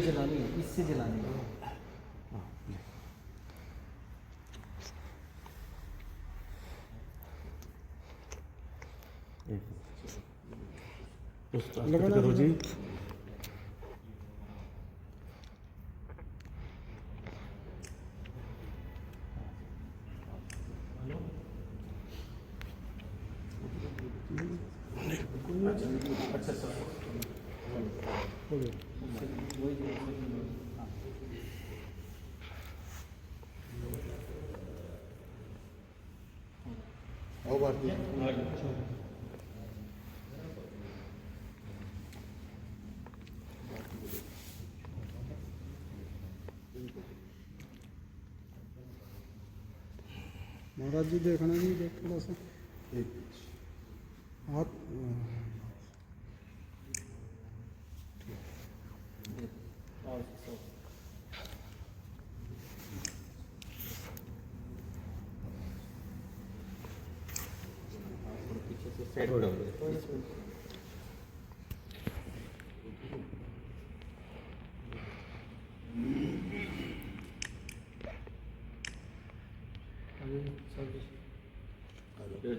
जलानी है, इससे जलानी है। करो जी। अच्छा सर आओ भारतीय महाराज जी देखना जी, देख थोड़ा सा हाथ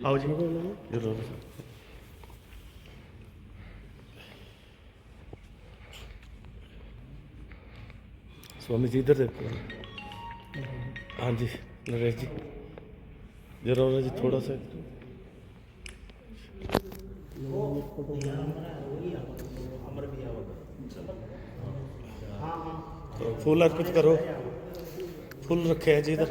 आओ जी जरूर। स्वामी जी इधर देखो। हाँ जी नरेश जी जरूर जी थोड़ा सा तो फूल अर्पित करो। फूल रखे हैं जी इधर।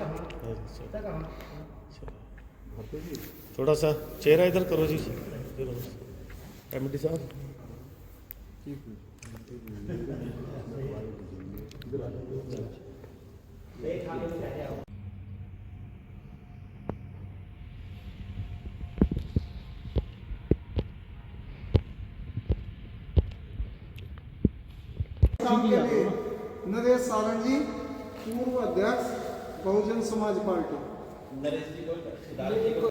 थोड़ा सा चेहरा इधर करो जी एमडी साहब। नरेश सारंग जी, पूर्व अध्यक्ष बहुजन समाज पार्टी। नरेश जी को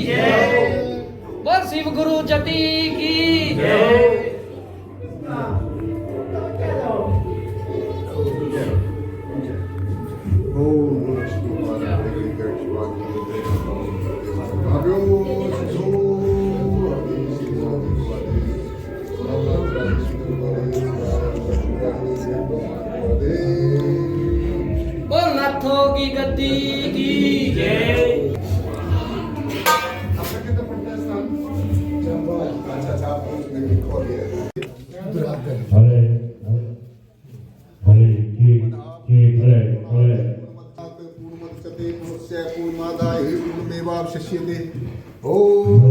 जय। बोल शिव गुरु जटी की जय। बोल नाथों की गद्दी की जय। हरे हरे की हरे हरे पूर्णमदचते पूर्णस्य पूर्णमादाय पूर्णमेवावशिष्यते। ओम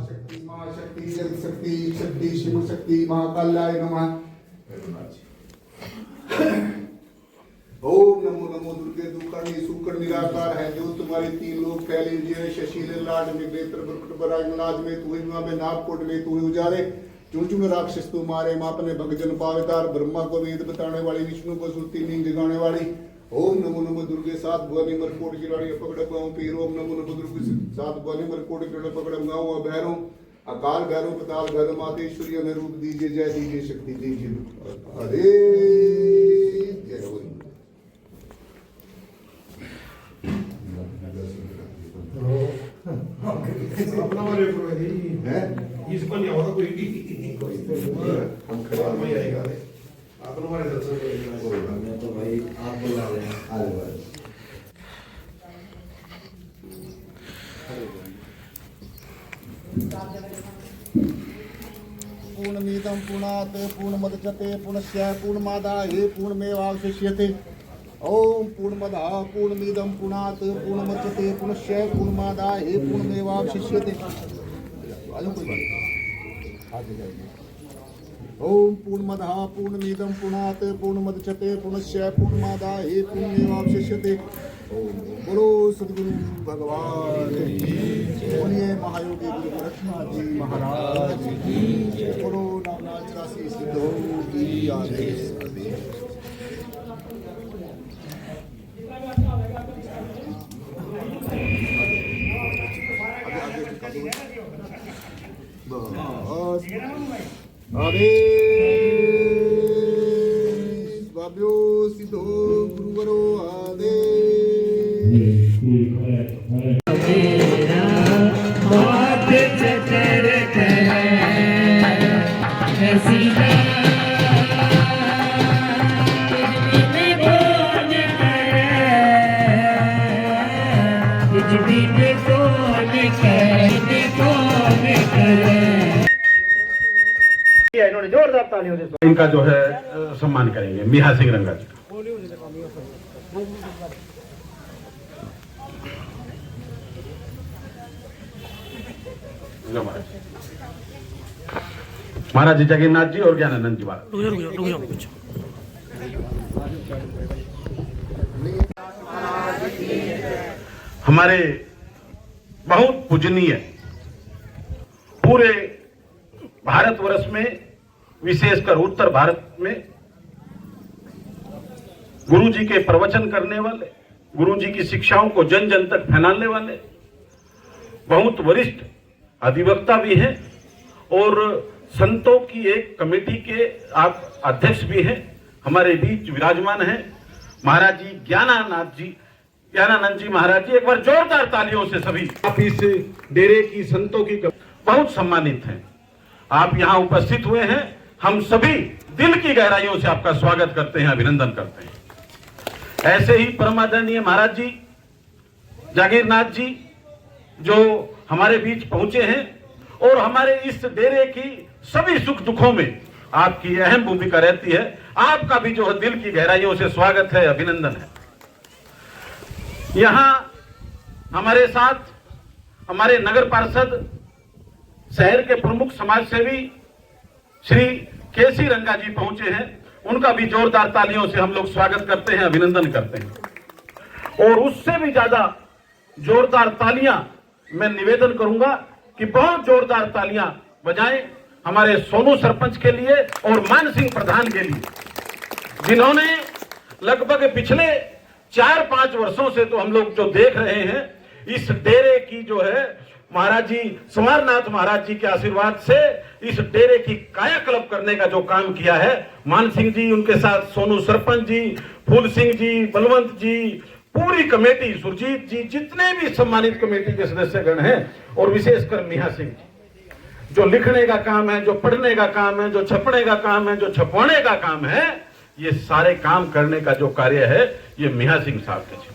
शक्ति महाशक्ति जगशक्ति शक्ति शिव शक्ति महाकाल्याय नमः। ओम नमो नमो दुर्गे दुर्गाणी सुकर निराकार है जो तुम्हारे तीन लोग फैले हुए शशील लाड में नेत्र प्रकट बराग लाज में तू ही में नाग कोट में तू ही उजाले चुन चुन राक्षस तू मारे माँ अपने भगजन पावेदार ब्रह्मा को वेद बताने वाली विष्णु को सुरती नींद जगाने वाली। ओम नमो नमो दुर्गे सात भवानी मरकोट की रानी पकड़ पाऊं पीर। ओम नमो नमो दुर्गे सात भवानी मरकोट की रानी पकड़ गाऊं भैरों अकाल भैरव पताल भैरव मातेश्वरी में रूप दीजिए जय दीजिए शक्ति दीजिए। अरे जय हो। अपना वाले है इसको नहीं होगा कोई हम खड़े में आएगा अपना वाले दर्शन करेगा। मैं तो भाई आप बुला रहे हैं आज पूर्णमिदं पूर्णात् पूर्णमुदच्यते पूर्णस्य पूर्णमादाय पूर्णमेवावशिष्यते। ओम पूर्णमदः पूर्णमिदं पूर्णात् पूर्णमुदच्यते पूर्णस्य पूर्णमादाय पूर्णमेवावशिष्यते। ओम पूर्णमदः पूर्णमिदं पूर्णात् पूर्णमुदच्यते पूर्णस्य पूर्णमादाय पूर्णमेवावशिष्यते। ओम बोलो सद्गुरु भगवान की बोलिए महायोगी गुरु गोरखनाथ जी महाराज की बोलो नामनाथ 84 सिद्धों की आदेश। आदेश बाब्यो सिद्धो गुरुवरो आदेश। इन्होंने जोरदार तालियों से इनका जो है सम्मान करेंगे मिहा सिंह रंगा जी का। महाराज जी जगन्नाथ जी और ज्ञानानंद जी महाराज। हमारे बहुत पूजनीय पूरे भारतवर्ष में विशेषकर उत्तर भारत में गुरु जी के प्रवचन करने वाले गुरु जी की शिक्षाओं को जन जन तक फैलाने वाले बहुत वरिष्ठ अधिवक्ता भी हैं और संतों की एक कमेटी के आप अध्यक्ष भी हैं। हमारे बीच विराजमान हैं महाराज जी ज्ञानानंद जी महाराज जी। एक बार जोरदार तालियों से सभी आप इस डेरे की संतों की बहुत सम्मानित हैं। आप यहाँ उपस्थित हुए हैं। हम सभी दिल की गहराइयों से आपका स्वागत करते हैं, अभिनंदन करते हैं। ऐसे ही परमादरणीय महाराज जी जागीरनाथ जी जो हमारे बीच पहुंचे हैं और हमारे इस डेरे की सभी सुख दुखों में आपकी अहम भूमिका रहती है। आपका भी जो है दिल की गहराइयों से स्वागत है, अभिनंदन है। यहाँ हमारे साथ हमारे नगर पार्षद शहर के प्रमुख समाज सेवी श्री केसी रंगा जी पहुंचे हैं। उनका भी जोरदार तालियों से हम लोग स्वागत करते हैं, अभिनंदन करते हैं। और उससे भी ज्यादा जोरदार तालियां मैं निवेदन करूंगा कि बहुत जोरदार तालियां बजाएं हमारे सोनू सरपंच के लिए और मान सिंह प्रधान के लिए, जिन्होंने लगभग पिछले 4-5 वर्षों से तो हम लोग जो देख रहे हैं इस डेरे की जो है महाराज जी संवारनाथ महाराज जी के आशीर्वाद से इस डेरे की कायाकल्प करने का जो काम किया है, मान सिंह जी, उनके साथ सोनू सरपंच जी, फूल सिंह जी, बलवंत जी, पूरी कमेटी, सुरजीत जी, जितने भी सम्मानित कमेटी के सदस्यगण हैं, और विशेषकर मिया सिंह जी, जो लिखने का काम है, जो पढ़ने का काम है, जो छपने का काम है, जो छपवाने का काम है, ये सारे काम करने का जो कार्य है, ये मिया सिंह साहब के।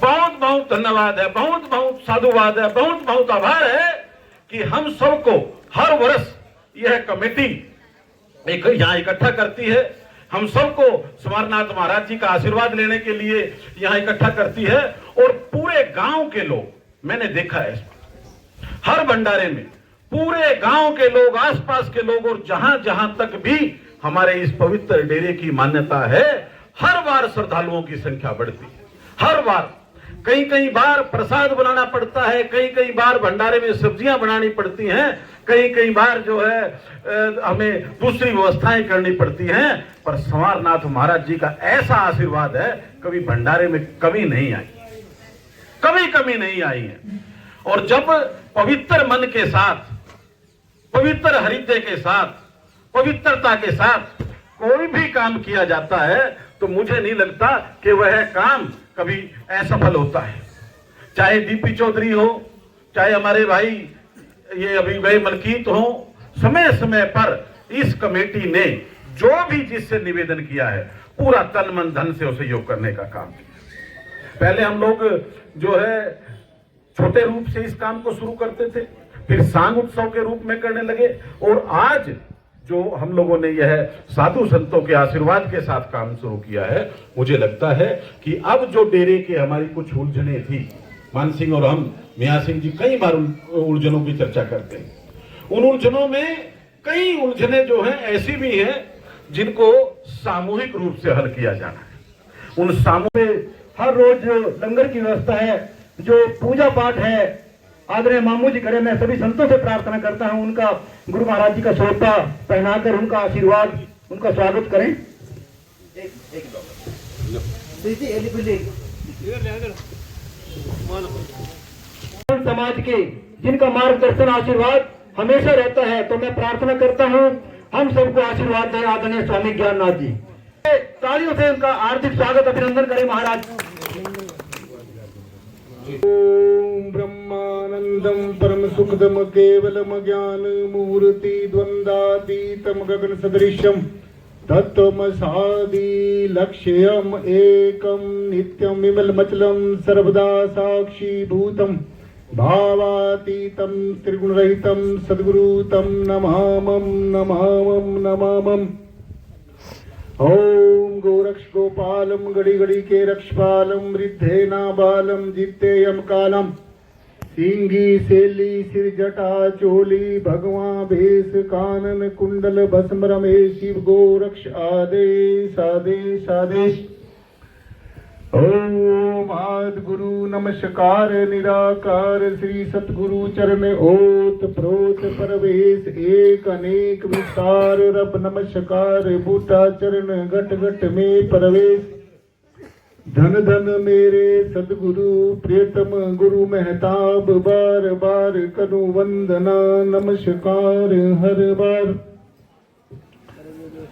बहुत बहुत धन्यवाद है, बहुत बहुत साधुवाद है, बहुत बहुत आभार है कि हम सबको हर वर्ष यह कमेटी एक यहाँ इकट्ठा करती है, हम सबको संवारनाथ महाराज जी का आशीर्वाद लेने के लिए यहाँ इकट्ठा करती है। और पूरे गांव के लोग, मैंने देखा है हर भंडारे में पूरे गांव के लोग, आसपास के लोग, और जहां जहां तक भी हमारे इस पवित्र डेरे की मान्यता है, हर बार श्रद्धालुओं की संख्या बढ़ती है। हर बार कई कई बार प्रसाद बनाना पड़ता है, कई कई बार भंडारे में सब्जियां बनानी पड़ती हैं, कई कई बार जो है हमें दूसरी व्यवस्थाएं करनी पड़ती हैं, पर संवारनाथ महाराज जी का ऐसा आशीर्वाद है, कभी भंडारे में कमी नहीं आई, कभी कमी नहीं आई है। और जब पवित्र मन के साथ, पवित्र हृदय के साथ, पवित्रता के साथ कोई भी काम किया जाता है, तो मुझे नहीं लगता कि वह काम कभी असफल होता है। चाहे दीपी चौधरी हो, चाहे हमारे भाई ये अभी भाई मलकीत हो, समय समय पर इस कमेटी ने जो भी जिससे निवेदन किया है, पूरा तन मन धन से सहयोग करने का काम किया। पहले हम लोग जो है छोटे रूप से इस काम को शुरू करते थे, फिर सांग उत्सव के रूप में करने लगे, और आज जो हम लोगों ने यह साधु संतों के आशीर्वाद के साथ काम शुरू किया है, मुझे लगता है कि अब जो डेरे के हमारी कुछ उलझने थी, मान सिंह और हम मिया सिंह जी कई बार उलझनों की चर्चा करते हैं। उन उलझनों में कई उलझने जो हैं ऐसी भी हैं जिनको सामूहिक रूप से हल किया जाना है। उन सामूहिक हर रोज लंगर की व्यवस्था है, जो पूजा पाठ है आदरणीय मामू जी करे, मैं सभी संतों से प्रार्थना करता हूं उनका गुरु महाराज जी का सोता पहनाकर उनका आशीर्वाद, उनका स्वागत करें। समाज के जिनका मार्गदर्शन आशीर्वाद हमेशा रहता है, तो मैं प्रार्थना करता हूं हम सबको आशीर्वाद दें आदरणीय स्वामी ज्ञाननाथ जी। तालियों से उनका हार्दिक स्वागत अभिनंदन करें महाराज। ओम ब्रह्मानंदम परम सुखदम केवलम ज्ञान मूर्ति द्वंद्वातीतम गगन सदृशम तत्वमसादि लक्ष्यम एकम नित्यम विमलमचलम सर्वदा साक्षी भूतम भावातीतम त्रिगुणरहितम सद्गुरु तम नमामं नमामं नमामं। ओम गोरक्ष गोपालम गड़ी गड़ी के रक्षपालम वृद्धे नाबालम जितेयम कालम सिंगी सेली सिर जटा चोली भगवा भेष कानन कुंडल भस्म रमेश शिव गोरक्ष आदेश आदेश आदेश। ओम आद गुरु नमस्कार निराकार श्री सतगुरु चरण ओत प्रोत परवेश एक अनेक विस्तार रब नमस्कार बूटा चरण घट घट में परवेश। धन धन मेरे सदगुरु प्रियतम गुरु महताब बार बार करूं वंदना नमस्कार हर बार।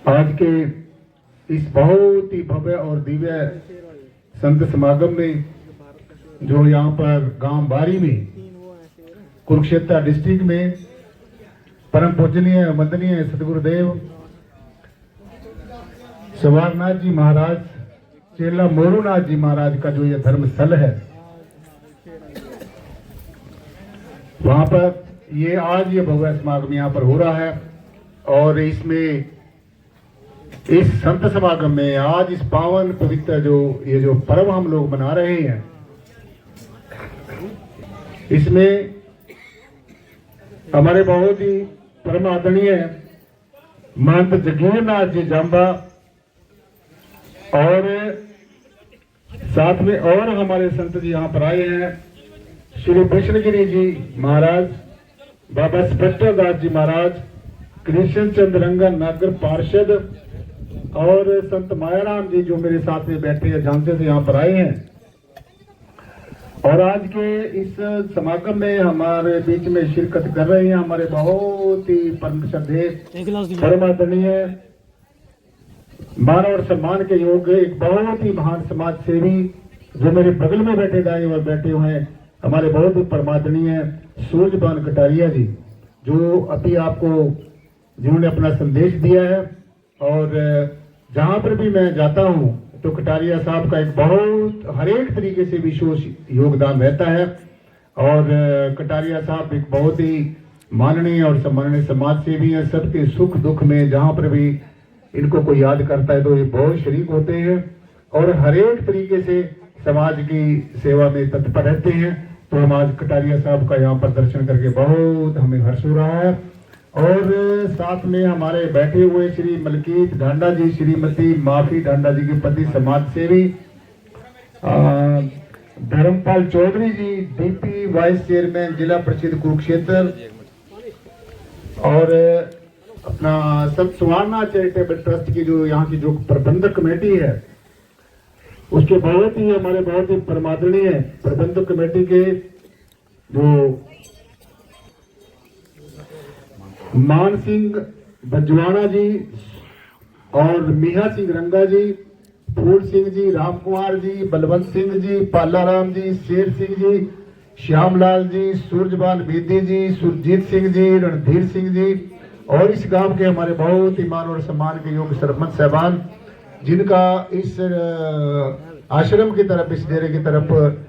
आज के इस बहुत ही भव्य और दिव्य संत समागम में जो यहाँ पर गांव बारी में कुरुक्षेत्र डिस्ट्रिक्ट में परम पूजनीय वंदनीय सदगुरुदेव संवारनाथ जी महाराज चेला मोरूनाथ जी महाराज का जो ये धर्म स्थल है, वहां पर ये आज ये भव्य समागम यहाँ पर हो रहा है। और इसमें इस संत समागम में आज इस पावन पवित्र जो पर्व हम लोग मना रहे हैं, इसमें हमारे बहुत ही परम आदरणीय महंत जगीरनाथ जी जांबा और साथ में और हमारे संत जी यहाँ पर आए हैं, श्री कृष्णगिरी जी महाराज, बाबा स्पष्टदास जी महाराज, कृष्ण चंद्र रंगन नगर पार्षद और संत मायाराम जी जो मेरे साथ में बैठे हैं जानते थे यहाँ पर आए हैं। और आज के इस समागम में हमारे बीच में शिरकत कर रहे हैं हमारे बहुत ही परम श्रद्धेय परम आदरणीय मान और सम्मान के योग्य एक बहुत ही महान समाज सेवी जो मेरे बगल में बैठे दाएं और बैठे हुए हैं हमारे बहुत ही परमादरणीय सूरजबान कटारिया जी, जो अभी आपको जिन्होंने अपना संदेश दिया है। और जहां पर भी मैं जाता हूं तो कटारिया साहब का एक बहुत हर एक तरीके से विशेष योगदान रहता है। और कटारिया साहब एक बहुत ही माननीय और सम्माननीय समाज सेवी हैं। सबके सुख दुख में जहां पर भी इनको कोई याद करता है तो ये बहुत शरीक होते हैं और हर एक तरीके से समाज की सेवा में तत्पर रहते हैं। तो हम आज कटारिया साहब का यहाँ पर दर्शन करके बहुत हमें हर्ष हो रहा है। और साथ में हमारे बैठे हुए श्री मलकीत ढांडा जी, श्रीमती माफी ढांडा जी के पति समाज सेवी धर्मपाल चौधरी जी, डीपी वाइस चेयरमैन जिला परिषद कुरुक्षेत्र, और अपना संत सुहाना चैरिटेबल ट्रस्ट की जो यहाँ की जो प्रबंधक कमेटी है उसके बहुत ही हमारे बहुत ही परमादरणीय प्रबंधक कमेटी के जो मान सिंह बजवाना जी और मीहा सिंह रंगा जी, फूल सिंह जी, राम कुमार जी, बलवंत सिंह जी, पालाराम जी, शेर सिंह जी, श्यामलाल जी, सूरजबान बेदी जी, सुरजीत सिंह जी, रणधीर सिंह जी और इस गांव के हमारे बहुत ही मान और सम्मान के योग्य सरपंच साहबान, जिनका इस आश्रम की तरफ, इस डेरे की तरफ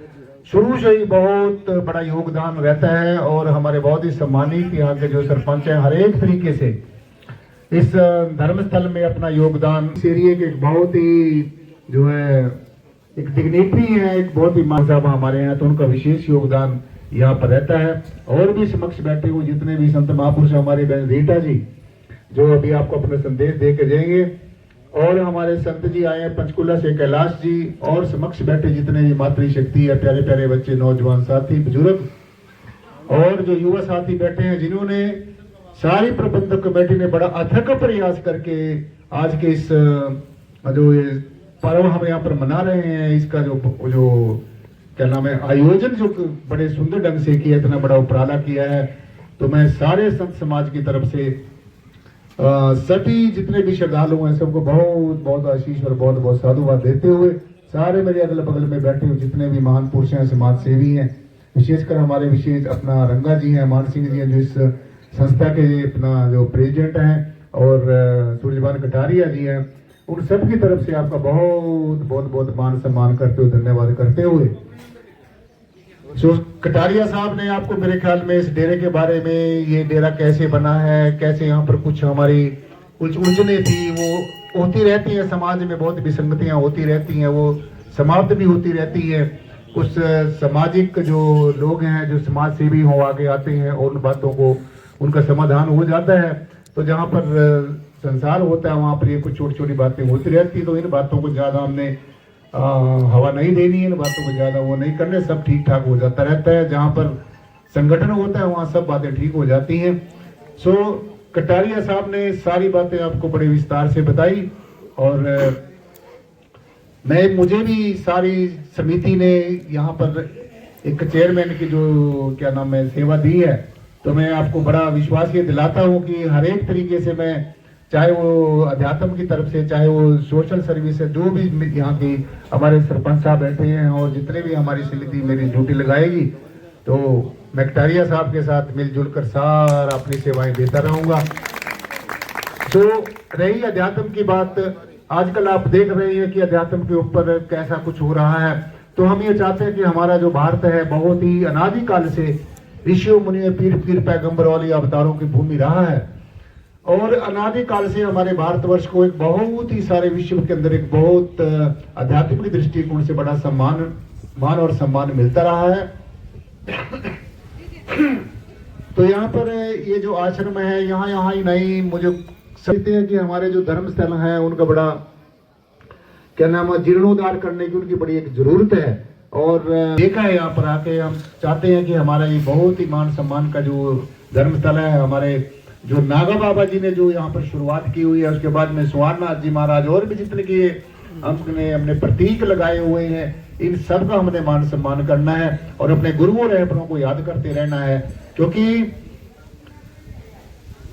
शुरू से ही बहुत बड़ा योगदान रहता है। और हमारे बहुत ही सम्मानित यहाँ के जो सरपंच हैं हर एक तरीके से इस धर्मस्थल में अपना योगदान इस एरिए के एक बहुत ही जो है एक डिग्निटरी है, एक बहुत ही साहब हमारे यहाँ, तो उनका विशेष योगदान यहाँ पर रहता है। और भी समक्ष बैठे हुए जितने भी संत महापुरुष हमारे बहन रीटा जी जो अभी आपको अपना संदेश दे के जाएंगे, और हमारे संत जी आए हैं पंचकुला से कैलाश जी, और समक्ष बैठे जितने भी मातृ शक्ति है, प्यारे प्यारे बच्चे, नौजवान साथी, बुजुर्ग और जो युवा साथी बैठे हैं, जिन्होंने सारी प्रबंधक कमेटी ने बड़ा अथक प्रयास करके आज के इस जो ये पर्व हम यहाँ पर मना रहे हैं, इसका जो क्या नाम है आयोजन जो बड़े सुंदर ढंग से किया, इतना बड़ा उपराला किया है। तो मैं सारे संत समाज की तरफ से सभी जितने भी श्रद्धालु हैं सबको बहुत बहुत आशीष और बहुत बहुत साधुवाद देते हुए, सारे मेरे अगल बगल में बैठे हुए जितने भी महान पुरुष हैं, समाज सेवी हैं, विशेषकर हमारे विशेष अपना रंगा जी हैं, मान सिंह जी हैं जो इस संस्था के अपना जो प्रेसिडेंट हैं, और सूरजबान कटारिया जी हैं, उन सब की तरफ से आपका बहुत बहुत बहुत मान सम्मान करते हुए, धन्यवाद करते हुए। कटारिया साहब ने आपको मेरे ख्याल में इस डेरे के बारे में, ये डेरा कैसे बना है, कैसे यहाँ पर कुछ हमारी कुछ उलझने थी वो होती रहती है, समाज में बहुत विसंगतियां होती रहती हैं, वो समाप्त भी होती रहती है। कुछ सामाजिक जो लोग हैं, जो समाज सेवी हो आगे आते हैं और उन बातों को उनका समाधान हो जाता है। तो जहाँ पर संसार होता है वहाँ पर ये कुछ छोटी छोटी बातें होती रहती है, तो इन बातों को ज्यादा हमने हवा नहीं देनी है, इन बातों को ज्यादा वो नहीं करने, सब ठीक ठाक हो जाता रहता है। जहाँ पर संगठन होता है वहाँ सब बातें ठीक हो जाती हैं। सो कटारिया साहब ने सारी बातें आपको बड़े विस्तार से बताई, और मुझे भी सारी समिति ने यहाँ पर एक चेयरमैन की जो क्या नाम है सेवा दी है, तो मैं आपको बड़ा विश्वास ये दिलाता हूँ कि हर एक तरीके से मैं, चाहे वो अध्यात्म की तरफ से, चाहे वो सोशल सर्विस है, जो भी यहाँ की हमारे सरपंच साहब बैठे हैं और जितने भी हमारी समिति मेरी ड्यूटी लगाएगी, तो मैं कटारिया साहब के साथ मिलजुल कर सारा अपनी सेवाएं देता रहूंगा। तो रही अध्यात्म की बात, आजकल आप देख रहे हैं कि अध्यात्म के ऊपर कैसा कुछ हो रहा है। तो हम ये चाहते हैं कि हमारा जो भारत है बहुत ही अनादिकाल से ऋषियों मुनियों, पीर पैगंबर वाली अवतारों की भूमि रहा है, और अनादिकाल से हमारे भारतवर्ष को एक बहुत ही सारे विश्व के अंदर एक बहुत आध्यात्मिक दृष्टिकोण से बड़ा मान और सम्मान मिलता रहा है। तो यहाँ पर ये जो आश्रम है, यहाँ ही नहीं, मुझे समझते हैं कि हमारे जो धर्म स्थल है उनका बड़ा क्या नाम है जीर्णोद्धार करने की उनकी बड़ी एक जरूरत है। और देखा है यहाँ पर आके, हम चाहते हैं कि हमारा ये बहुत ही मान सम्मान का जो धर्म स्थल है, हमारे जो नागा बाबा जी ने जो यहाँ पर शुरुआत की हुई है, उसके बाद में सुहारनाथ जी महाराज और भी जितने की हमने प्रतीक लगाए हुए हैं, इन सब का हमने मान सम्मान करना है और अपने गुरुओं रहबरों को याद करते रहना है, क्योंकि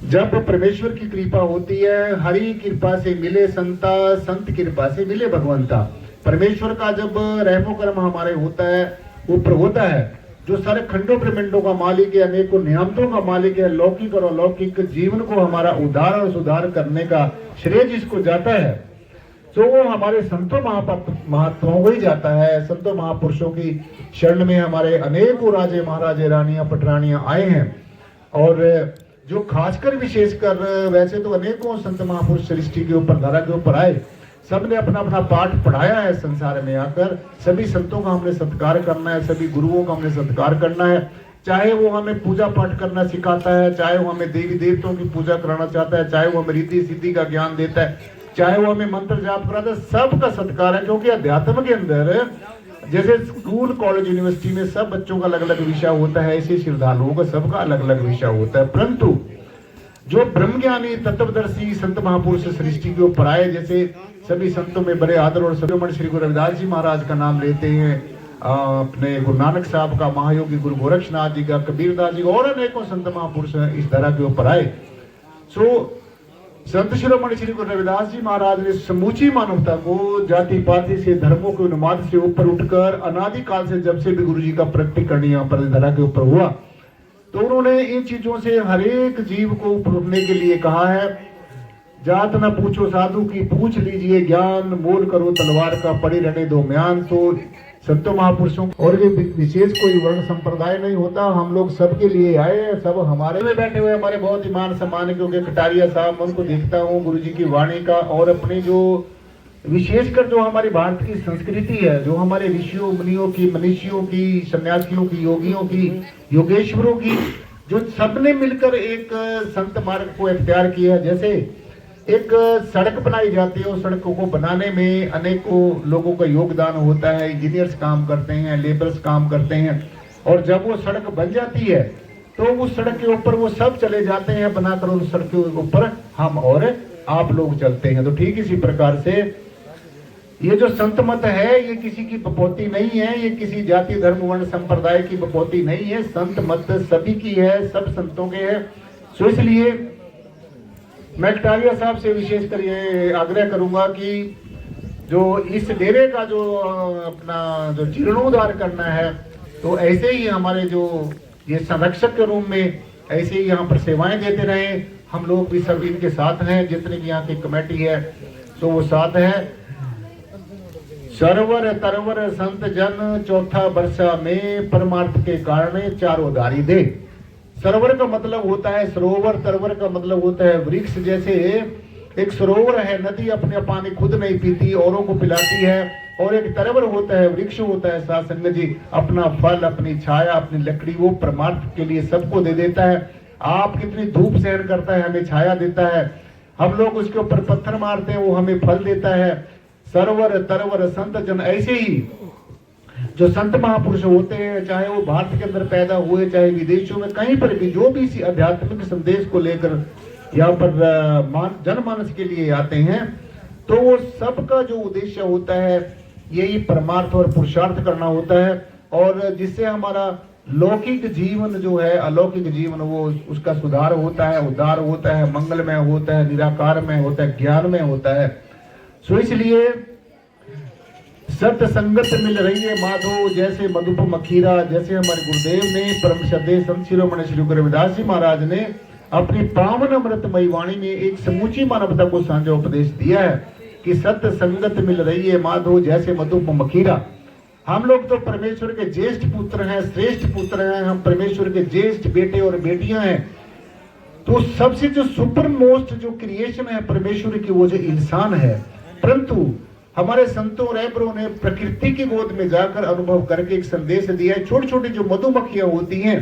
जब परमेश्वर की कृपा होती है, हरि कृपा से मिले संता, संत कृपा से मिले भगवंता। परमेश्वर का जब रहमो करम हमारे होता है, वो होता है जो सारे खंडों ब्रह्मांडों का मालिक है, अनेकों नियामतों का मालिक है, लौकिक और अलौकिक जीवन को हमारा उद्धार और सुधार करने का श्रेय जिसको जाता है, तो वो हमारे संतों महात्माओं को ही जाता है। संतों महापुरुषों की शरण में हमारे अनेकों राजे महाराजे रानियां पटरानियां आए हैं, और जो खासकर विशेषकर, वैसे तो अनेकों संत महापुरुष सृष्टि के ऊपर, धारा के ऊपर आए, सबने अपना अपना पाठ पढ़ाया है संसार में आकर। सभी संतों का हमने सत्कार करना है, सभी गुरुओं का हमने सत्कार करना है, चाहे वो हमें पूजा पाठ करना सिखाता है, चाहे वो हमें देवी देवताओं की पूजा कराना चाहता है, चाहे वो हमें रिद्धि सिद्धि का ज्ञान देता है, चाहे वो हमें मंत्र जाप कराता है, सबका सत्कार है। क्योंकि अध्यात्म के अंदर जैसे स्कूल कॉलेज यूनिवर्सिटी में सब बच्चों का अलग अलग विषय होता है, ऐसे श्रद्धालुओं का सबका अलग अलग विषय होता है। परंतु जो ब्रह्मज्ञानी तत्वदर्शी संत महापुरुष सृष्टि के ऊपर आए, जैसे सभी संतों में बड़े आदर और सभी श्री गुरु रविदास जी महाराज का नाम लेते हैं, अपने गुरु नानक साहब का, महायोगी गुरु गोरक्षनाथ जी का, कबीरदास जी का, और अनेकों संत महापुरुष इस तरह के ऊपर आए। सो संत शिरोमणि श्री गुरु रविदास जी महाराज ने समूची मानवता को जाति पाति से, धर्मों के उन्माद से ऊपर उठकर, अनादिकाल से जब से भी गुरु जी का प्रकटीकरण यहाँ पर धरा के ऊपर हुआ, तो उन्होंने इन चीजों से हर एक जीव को ऊपर उठने के लिए कहा है। जात न पूछो साधु की, पूछ लीजिए ज्ञान, मोल करो तलवार का, पड़े रहने दो म्यान। तो संतों महापुरुषों और भी विशेष कोई वर्ण संप्रदाय नहीं होता, हम लोग सबके लिए आए, सब हमारे में बैठे हुए हमारे बहुत ही मान सम्मान है। क्योंकि कटारिया साहब, मैं उनको देखता हूँ गुरु जी की वाणी का, और अपनी जो विशेषकर जो हमारी भारत की संस्कृति है, जो हमारे ऋषियों मुनियों की, मनीषियों की, सन्यासियों की, योगियों की, योगेश्वरों की, जो सबने मिलकर एक संत मार्ग को इख्तियार किया है। जैसे एक सड़क बनाई जाती है, उस सड़कों को बनाने में अनेकों लोगों का योगदान होता है, इंजीनियर्स काम करते हैं, लेबर्स काम करते हैं, और जब वो सड़क बन जाती है तो उस सड़क के ऊपर वो सब चले जाते हैं बनाकर, उस सड़क के ऊपर हम और आप लोग चलते हैं। तो ठीक इसी प्रकार से ये जो संत मत है, ये किसी की बपौती नहीं है, ये किसी जाति धर्म वर्ण संप्रदाय की बपौती नहीं है, संत मत सभी की है, सब संतों के है। सो इसलिए मैं कटारिया साहब से विशेषकर ये आग्रह करूंगा कि जो इस डेरे का जो अपना जो जीर्णोद्धार करना है, तो ऐसे ही हमारे जो ये संरक्षक के रूप में ऐसे ही यहाँ पर सेवाएं देते रहे। हम लोग भी सब इनके साथ हैं, जितने की यहाँ की कमेटी है तो वो साथ है। सरवर तरवर संत जन, चौथा वर्षा में परमार्थ के कारण चारों दारी दे। सरोवर का मतलब होता है सरोवर, तरवर का मतलब होता है वृक्ष। जैसे एक सरोवर है, नदी अपने पानी खुद नहीं पीती, औरों को पिलाती है, और एक तरवर होता है, वृक्ष होता है साथ संगत जी, अपना फल, अपनी छाया, अपनी लकड़ी वो परमार्थ के लिए सबको दे देता है। आप कितनी धूप सहन करता है, हमें छाया देता है, हम लोग उसके ऊपर पत्थर मारते हैं, वो हमें फल देता है। सरोवर तरवर संत जन, ऐसे ही जो संत महापुरुष होते हैं, चाहे वो भारत के अंदर पैदा हुए, चाहे विदेशों में, कहीं पर भी जो भी इसी आध्यात्मिक संदेश को लेकर यहाँ पर जनमानस के लिए आते हैं, तो वो सबका जो उद्देश्य होता है यही परमार्थ और पुरुषार्थ करना होता है, और जिससे हमारा लौकिक जीवन जो है, अलौकिक जीवन, वो उसका सुधार होता है, उद्धार होता है, मंगलमय होता है, निराकारमय होता है, ज्ञानमय होता है। सो इसलिए सत संगत मिल रही है माधो, जैसे मधुप मखीरा, जैसे हमारे गुरुदेव ने, परम श्रद्धेय संत शिरोमणि श्री गुरु रविदास जी महाराज ने अपनी पावन अमृतमयी वाणी में एक समूची मानवता को साझा उपदेश दिया है कि सत संगत मिल रही है माधो, जैसे मधुप मखीरा। हम लोग तो परमेश्वर के ज्येष्ठ पुत्र हैं, श्रेष्ठ पुत्र हैं, हम परमेश्वर के ज्येष्ठ बेटे और बेटियां हैं। तो सबसे जो सुपर मोस्ट जो क्रिएशन है परमेश्वर की, वो जो इंसान है। परंतु हमारे संतों रहबरों ने प्रकृति की गोद में जाकर अनुभव करके एक संदेश दिया है। छोटी छोटी जो मधुमक्खियां होती हैं,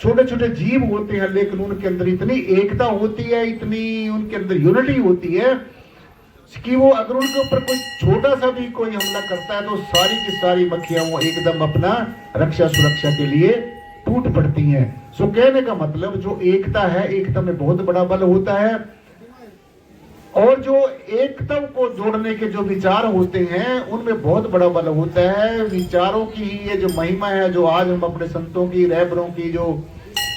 छोटे छोटे जीव होते हैं, लेकिन उनके अंदर इतनी एकता होती है, इतनी उनके अंदर यूनिटी होती है कि वो अगर उनके ऊपर कोई छोटा सा भी कोई हमला करता है तो सारी की सारी मक्खियां वो एकदम अपना रक्षा सुरक्षा के लिए टूट पड़ती हैं। सो कहने का मतलब जो एकता है, एकता में बहुत बड़ा बल होता है। और जो एकता को जोड़ने के जो विचार होते हैं उनमें बहुत बड़ा बल होता है। विचारों की ही ये जो महिमा है, जो आज हम अपने संतों की, रहबरों की जो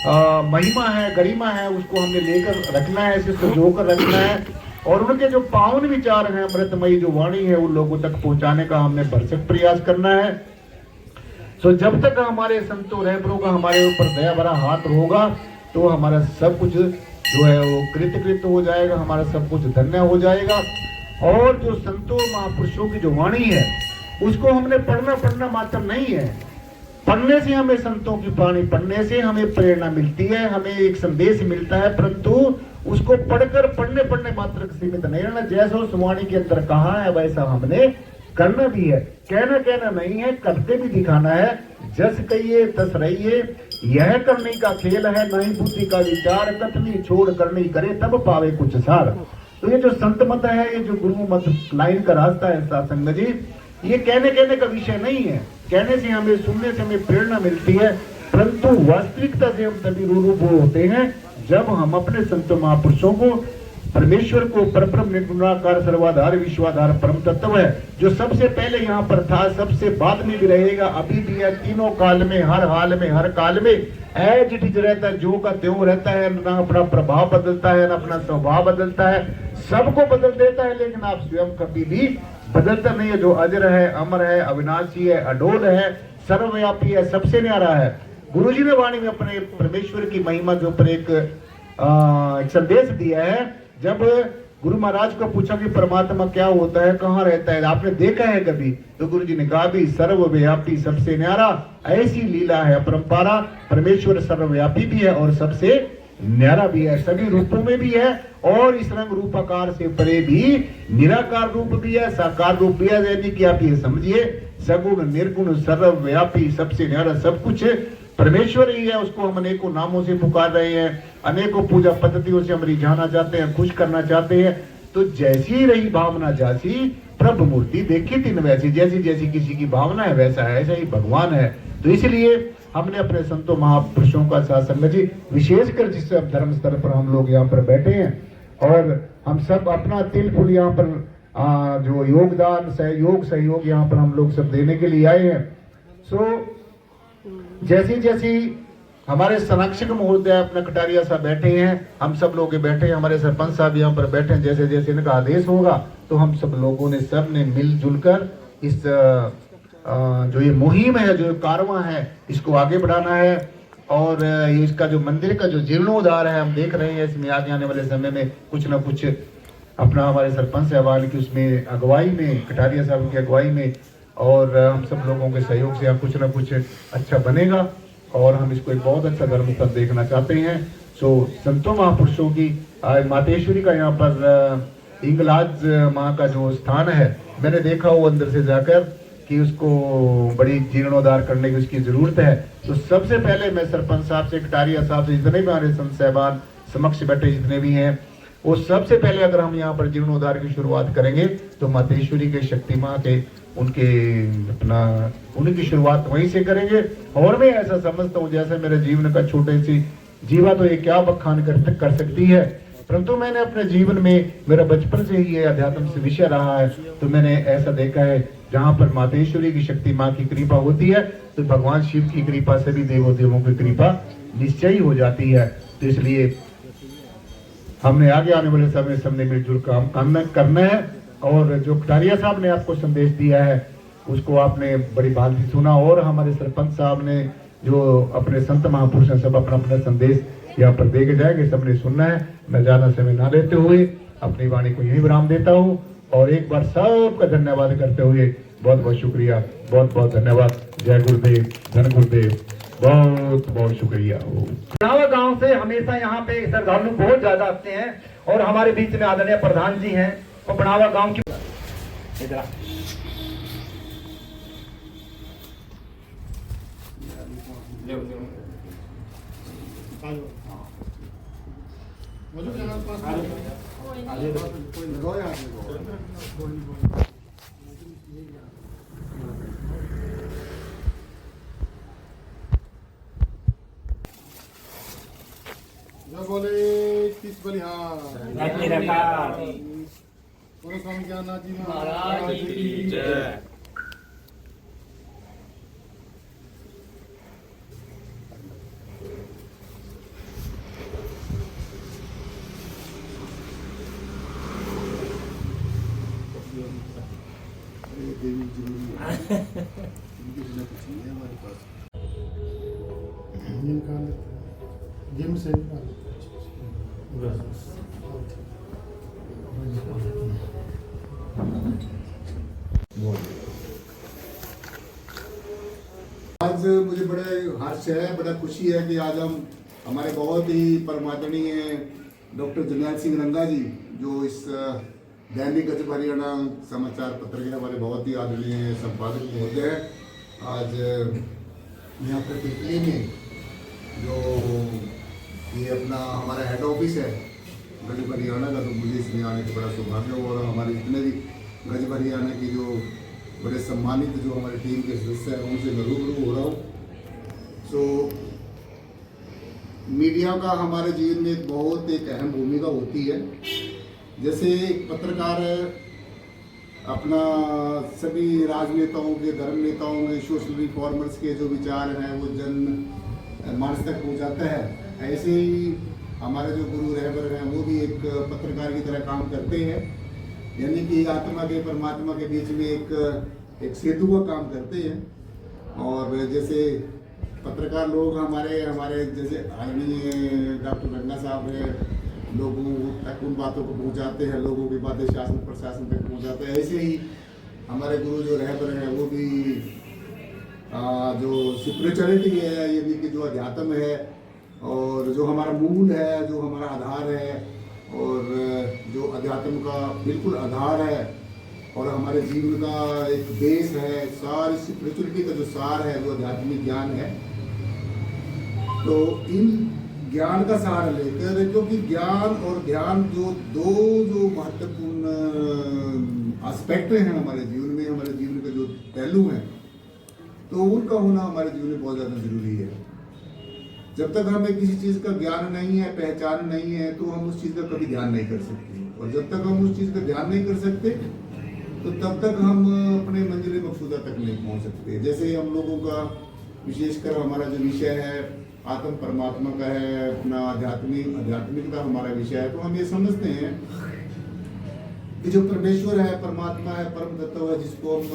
महिमा है, गरिमा है, उसको हमने लेकर रखना है, इसे संजोकर रखना है। और उनके जो पावन विचार हैं, अमृतमयी जो वाणी है, उन लोगों तक पहुंचाने का हमने भरसक प्रयास करना है। तो जब तक हमारे संतों रहबरों का हमारे ऊपर दया भरा हाथ होगा तो हमारा सब कुछ जो है वो कृत हो जाएगा, हमारा सब कुछ धन्य हो जाएगा। और जो संतों महापुरुषों की जो वाणी है उसको हमने पढ़ना मात्र नहीं है। पढ़ने से हमें, संतों की वाणी पढ़ने से हमें प्रेरणा मिलती है, हमें एक संदेश मिलता है, परंतु उसको पढ़कर पढ़ने मात्र सीमित नहीं रहना। जैसा उस वाणी के अंदर कहा है वैसा हमने करना भी है। कहना नहीं है, करके भी दिखाना है। जस कहिए तस रहिए, यह करने का खेल है, नहीं बुद्धि का विचार, कथनी छोड़ करनी करे तब पावे कुछ सार। तो ये जो संत मत है, ये जो गुरु मत लाइन का रास्ता है सत्संग जी, ये कहने का विषय नहीं है। कहने से हमें, सुनने से हमें प्रेरणा मिलती है, परंतु वास्तविकता से हम तभी रूबरू होते हैं जब हम अपने संत महापुरुषों को, परमेश्वर को, परब्रह्म निर्गुणाकार सर्वाधार विश्वाधार परम तत्व है, जो सबसे पहले यहाँ पर था, सबसे बाद में भी रहेगा, अभी भी है, तीनों काल में, हर हाल में, हर काल में एज इट इज रहता है, जो का त्यों रहता है, ना अपना प्रभाव बदलता है, ना अपना स्वभाव बदलता है, सबको बदल देता है, लेकिन आप स्वयं कभी भी बदलता नहीं है। जो अजर है, अमर है, अविनाशी है, अडोल है, सर्वव्यापी है, सबसे न्यारा है। गुरु जी ने वाणी में अपने परमेश्वर की महिमा के ऊपर एक संदेश दिया है। जब गुरु महाराज को पूछा कि परमात्मा क्या होता है, कहाँ रहता है, आपने देखा है कभी? तो गुरु जी ने कहा भी सर्वव्यापी, सबसे न्यारा, ऐसी लीला है अपरंपारा। परमेश्वर सर्वव्यापी भी है और सबसे न्यारा भी है, सभी रूपों में भी है, और इस रंग रूपाकार से परे भी निराकार रूप भी है, साकार रूप भी है। यानी कि आप ये समझिए, सगुण निर्गुण सर्वव्यापी, सबसे न्यारा सब कुछ परमेश्वर ही है। उसको हम अनेकों नामों से पुकार रहे हैं, अनेकों पूजा पद्धतियों से हम रिझाना चाहते हैं, खुश करना चाहते हैं। तो जैसी रही भावना जासी, प्रभु मूर्ति देखी तीन वैसी। जैसी जैसी किसी की भावना है वैसा है, ऐसा ही भगवान है। तो इसलिए हमने अपने संतों महापुरुषों का सत्संग जी, विशेषकर जिस धर्म स्तर पर हम लोग यहाँ पर बैठे हैं, और हम सब अपना तिल फुल यहाँ पर जो योगदान, सहयोग यहाँ पर हम लोग सब देने के लिए आए हैं। सो जैसी हमारे संरक्षक महोदय अपना कटारिया साहब बैठे हैं, हम सब लोग बैठे हैं, हमारे सरपंच साहब यहाँ पर बैठे हैं, जैसे जैसे इनका आदेश होगा तो हम सब लोगों ने, सब ने मिलजुल कर इस जो ये मुहिम है, जो कारवां है, इसको आगे बढ़ाना है। और इसका जो मंदिर का जो जीर्णोद्धार है, हम देख रहे हैं इसमें आने वाले समय में कुछ ना कुछ अपना हमारे सरपंच साहबान की उसमें अगुवाई में, कटारिया साहब की अगुवाई में, और हम सब लोगों के सहयोग से कुछ ना कुछ अच्छा बनेगा, और हम इसको एक बहुत अच्छा धर्म स्थल देखना चाहते हैं। सो संतों महापुरुषों की मातेश्वरी का यहाँ पर इंगलाज माँ का जो स्थान है, मैंने देखा वो अंदर से जाकर कि उसको बड़ी जीर्णोद्धार करने की उसकी जरूरत है। तो सबसे पहले मैं सरपंच साहब से, कटारिया साहब से, जितने भी हमारे संत साहबान समक्ष बैठे जितने भी हैं, वो सबसे पहले अगर हम यहाँ पर जीर्णोद्धार की शुरुआत करेंगे तो मातेश्वरी के, शक्ति माँ के, उनकी शुरुआत वहीं से करेंगे। और मैं ऐसा समझता हूँ, जैसे मेरे जीवन का छोटे सी जीवा तो ये क्या बखान कर सकती है, परंतु मैंने अपने जीवन में, मेरा बचपन से ही ये अध्यात्म से विषय रहा है, तो मैंने ऐसा देखा है जहाँ पर मातेश्वरी की, शक्ति माँ की कृपा होती है तो भगवान शिव की कृपा से भी देवों की कृपा निश्चय ही हो जाती है। तो इसलिए हमने आगे आने वाले समय सबने मिलजुल काम करना है। और जो कटारिया साहब ने आपको संदेश दिया है उसको आपने बड़ी भांति सुना, और हमारे सरपंच साहब ने जो अपने संत महापुरुष हैं, सब अपना अपना संदेश यहाँ पर दे के जाएंगे, सबने सुनना है। मैं ज्यादा समय ना लेते हुए अपनी वाणी को यही विराम देता हूँ, और एक बार सबका धन्यवाद करते हुए बहुत बहुत शुक्रिया, बहुत बहुत धन्यवाद। जय गुरुदेव, धन गुरुदेव, बहुत बहुत शुक्रिया। बनावा गांव से हमेशा यहाँ पे श्रद्धालु बहुत ज्यादा आते हैं, और हमारे बीच में आदरणीय प्रधान जी हैं, और बनावा गांव की बोले किस बलिहार स्वामी ज्ञाननाथ जी महाराज की जय। देवी जरूरी है इनके बिना कुछ नहीं है हमारे पास। जिम से आज मुझे बड़ा हर्ष है, बड़ा खुशी है कि आज हम हमारे बहुत ही परमादरणीय डॉक्टर जरनैल सिंह रंगा जी, जो इस दैनिक गजब हरियाणा समाचार पत्र के हमारे बहुत ही आदरणीय संपादक महोदय हैं। आज यहाँ पर पिपली में जो ये अपना हमारा हेड ऑफिस है गजब हरियाणा का, तो मुझे इसमें आने का बड़ा सौभाग्य हो रहा है। हमारे जितने भी गजब हरियाणा की जो बड़े सम्मानित जो हमारे टीम के सदस्य हैं उनसे मैं रूबरू हो रहा हूँ। तो मीडिया का हमारे जीवन में बहुत एक अहम भूमिका होती है। जैसे एक पत्रकार अपना सभी राजनेताओं के, धर्म नेताओं के, सोशल रिफॉर्मर्स के जो विचार हैं वो जन मानस तक पहुँचाता है, ऐसे ही हमारे जो गुरु रहबर हैं वो भी एक पत्रकार की तरह काम करते हैं, यानी कि आत्मा के परमात्मा के बीच में एक सेतु का काम करते हैं। और जैसे पत्रकार लोग हमारे जैसे आदरणीय डॉक्टर रंगा साहब है, लोगों तक उन बातों को पहुंचाते हैं, लोगों की बातें शासन प्रशासन तक पहुंचाते हैं। ऐसे ही हमारे गुरु जो रहबर हैं वो भी जो स्पिरिचुअलिटी है, यानी कि जो अध्यात्म है और जो हमारा मूल है, जो हमारा आधार है और जो अध्यात्म का बिल्कुल आधार है और हमारे जीवन का एक बेस है, सारी स्पिरिचुअलिटी का जो सार है वो आध्यात्मिक ज्ञान है। तो इन ज्ञान का सहारा लेकर, क्योंकि ज्ञान और ध्यान जो महत्वपूर्ण एस्पेक्ट हैं हमारे जीवन में, हमारे जीवन के जो पहलू हैं, तो उनका होना हमारे जीवन में बहुत ज़्यादा जरूरी है। जब तक हमें किसी चीज़ का ज्ञान नहीं है, पहचान नहीं है, तो हम उस चीज़ का कभी ध्यान नहीं कर सकते। और जब तक हम उस चीज़ का ध्यान नहीं कर सकते तो तब तक हम अपने मंजिल मकसूदा तक नहीं पहुंच सकते। जैसे हम लोगों का विशेषकर हमारा जो विषय है आत्म परमात्मा का है, अपना आध्यात्मिकता हमारा विषय है, तो हम ये समझते हैं कि जो परमेश्वर है, परमात्मा है, परम तत्व है, जिसको हम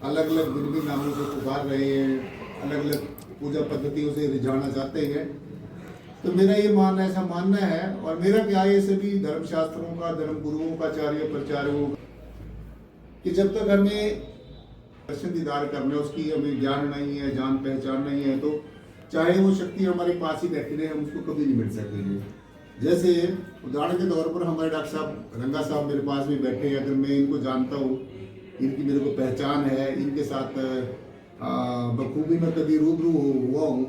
अलग अलग भिन्न नामों से पुकार रहे हैं, अलग अलग पूजा पद्धतियों से रिझाना चाहते हैं। तो मेरा ये मानना ऐसा मानना है, और मेरा क्या है सभी धर्मशास्त्रों का, धर्म गुरुओं का, आचार्य प्रचारकों कि जब तक हमें दर्शन दीदार करना है, उसकी हमें ज्ञान नहीं है, जान पहचान नहीं है, तो चाहे वो शक्ति हमारे पास ही बैठी रहे, हम उसको कभी नहीं मिल सकेंगे। जैसे उदाहरण के तौर पर हमारे डॉक्टर साहब रंगा साहब मेरे पास में बैठे हैं, अगर मैं इनको जानता हूँ, इनकी मेरे को पहचान है, इनके साथ बखूबी मैं कभी रूबरू हुआ हूँ,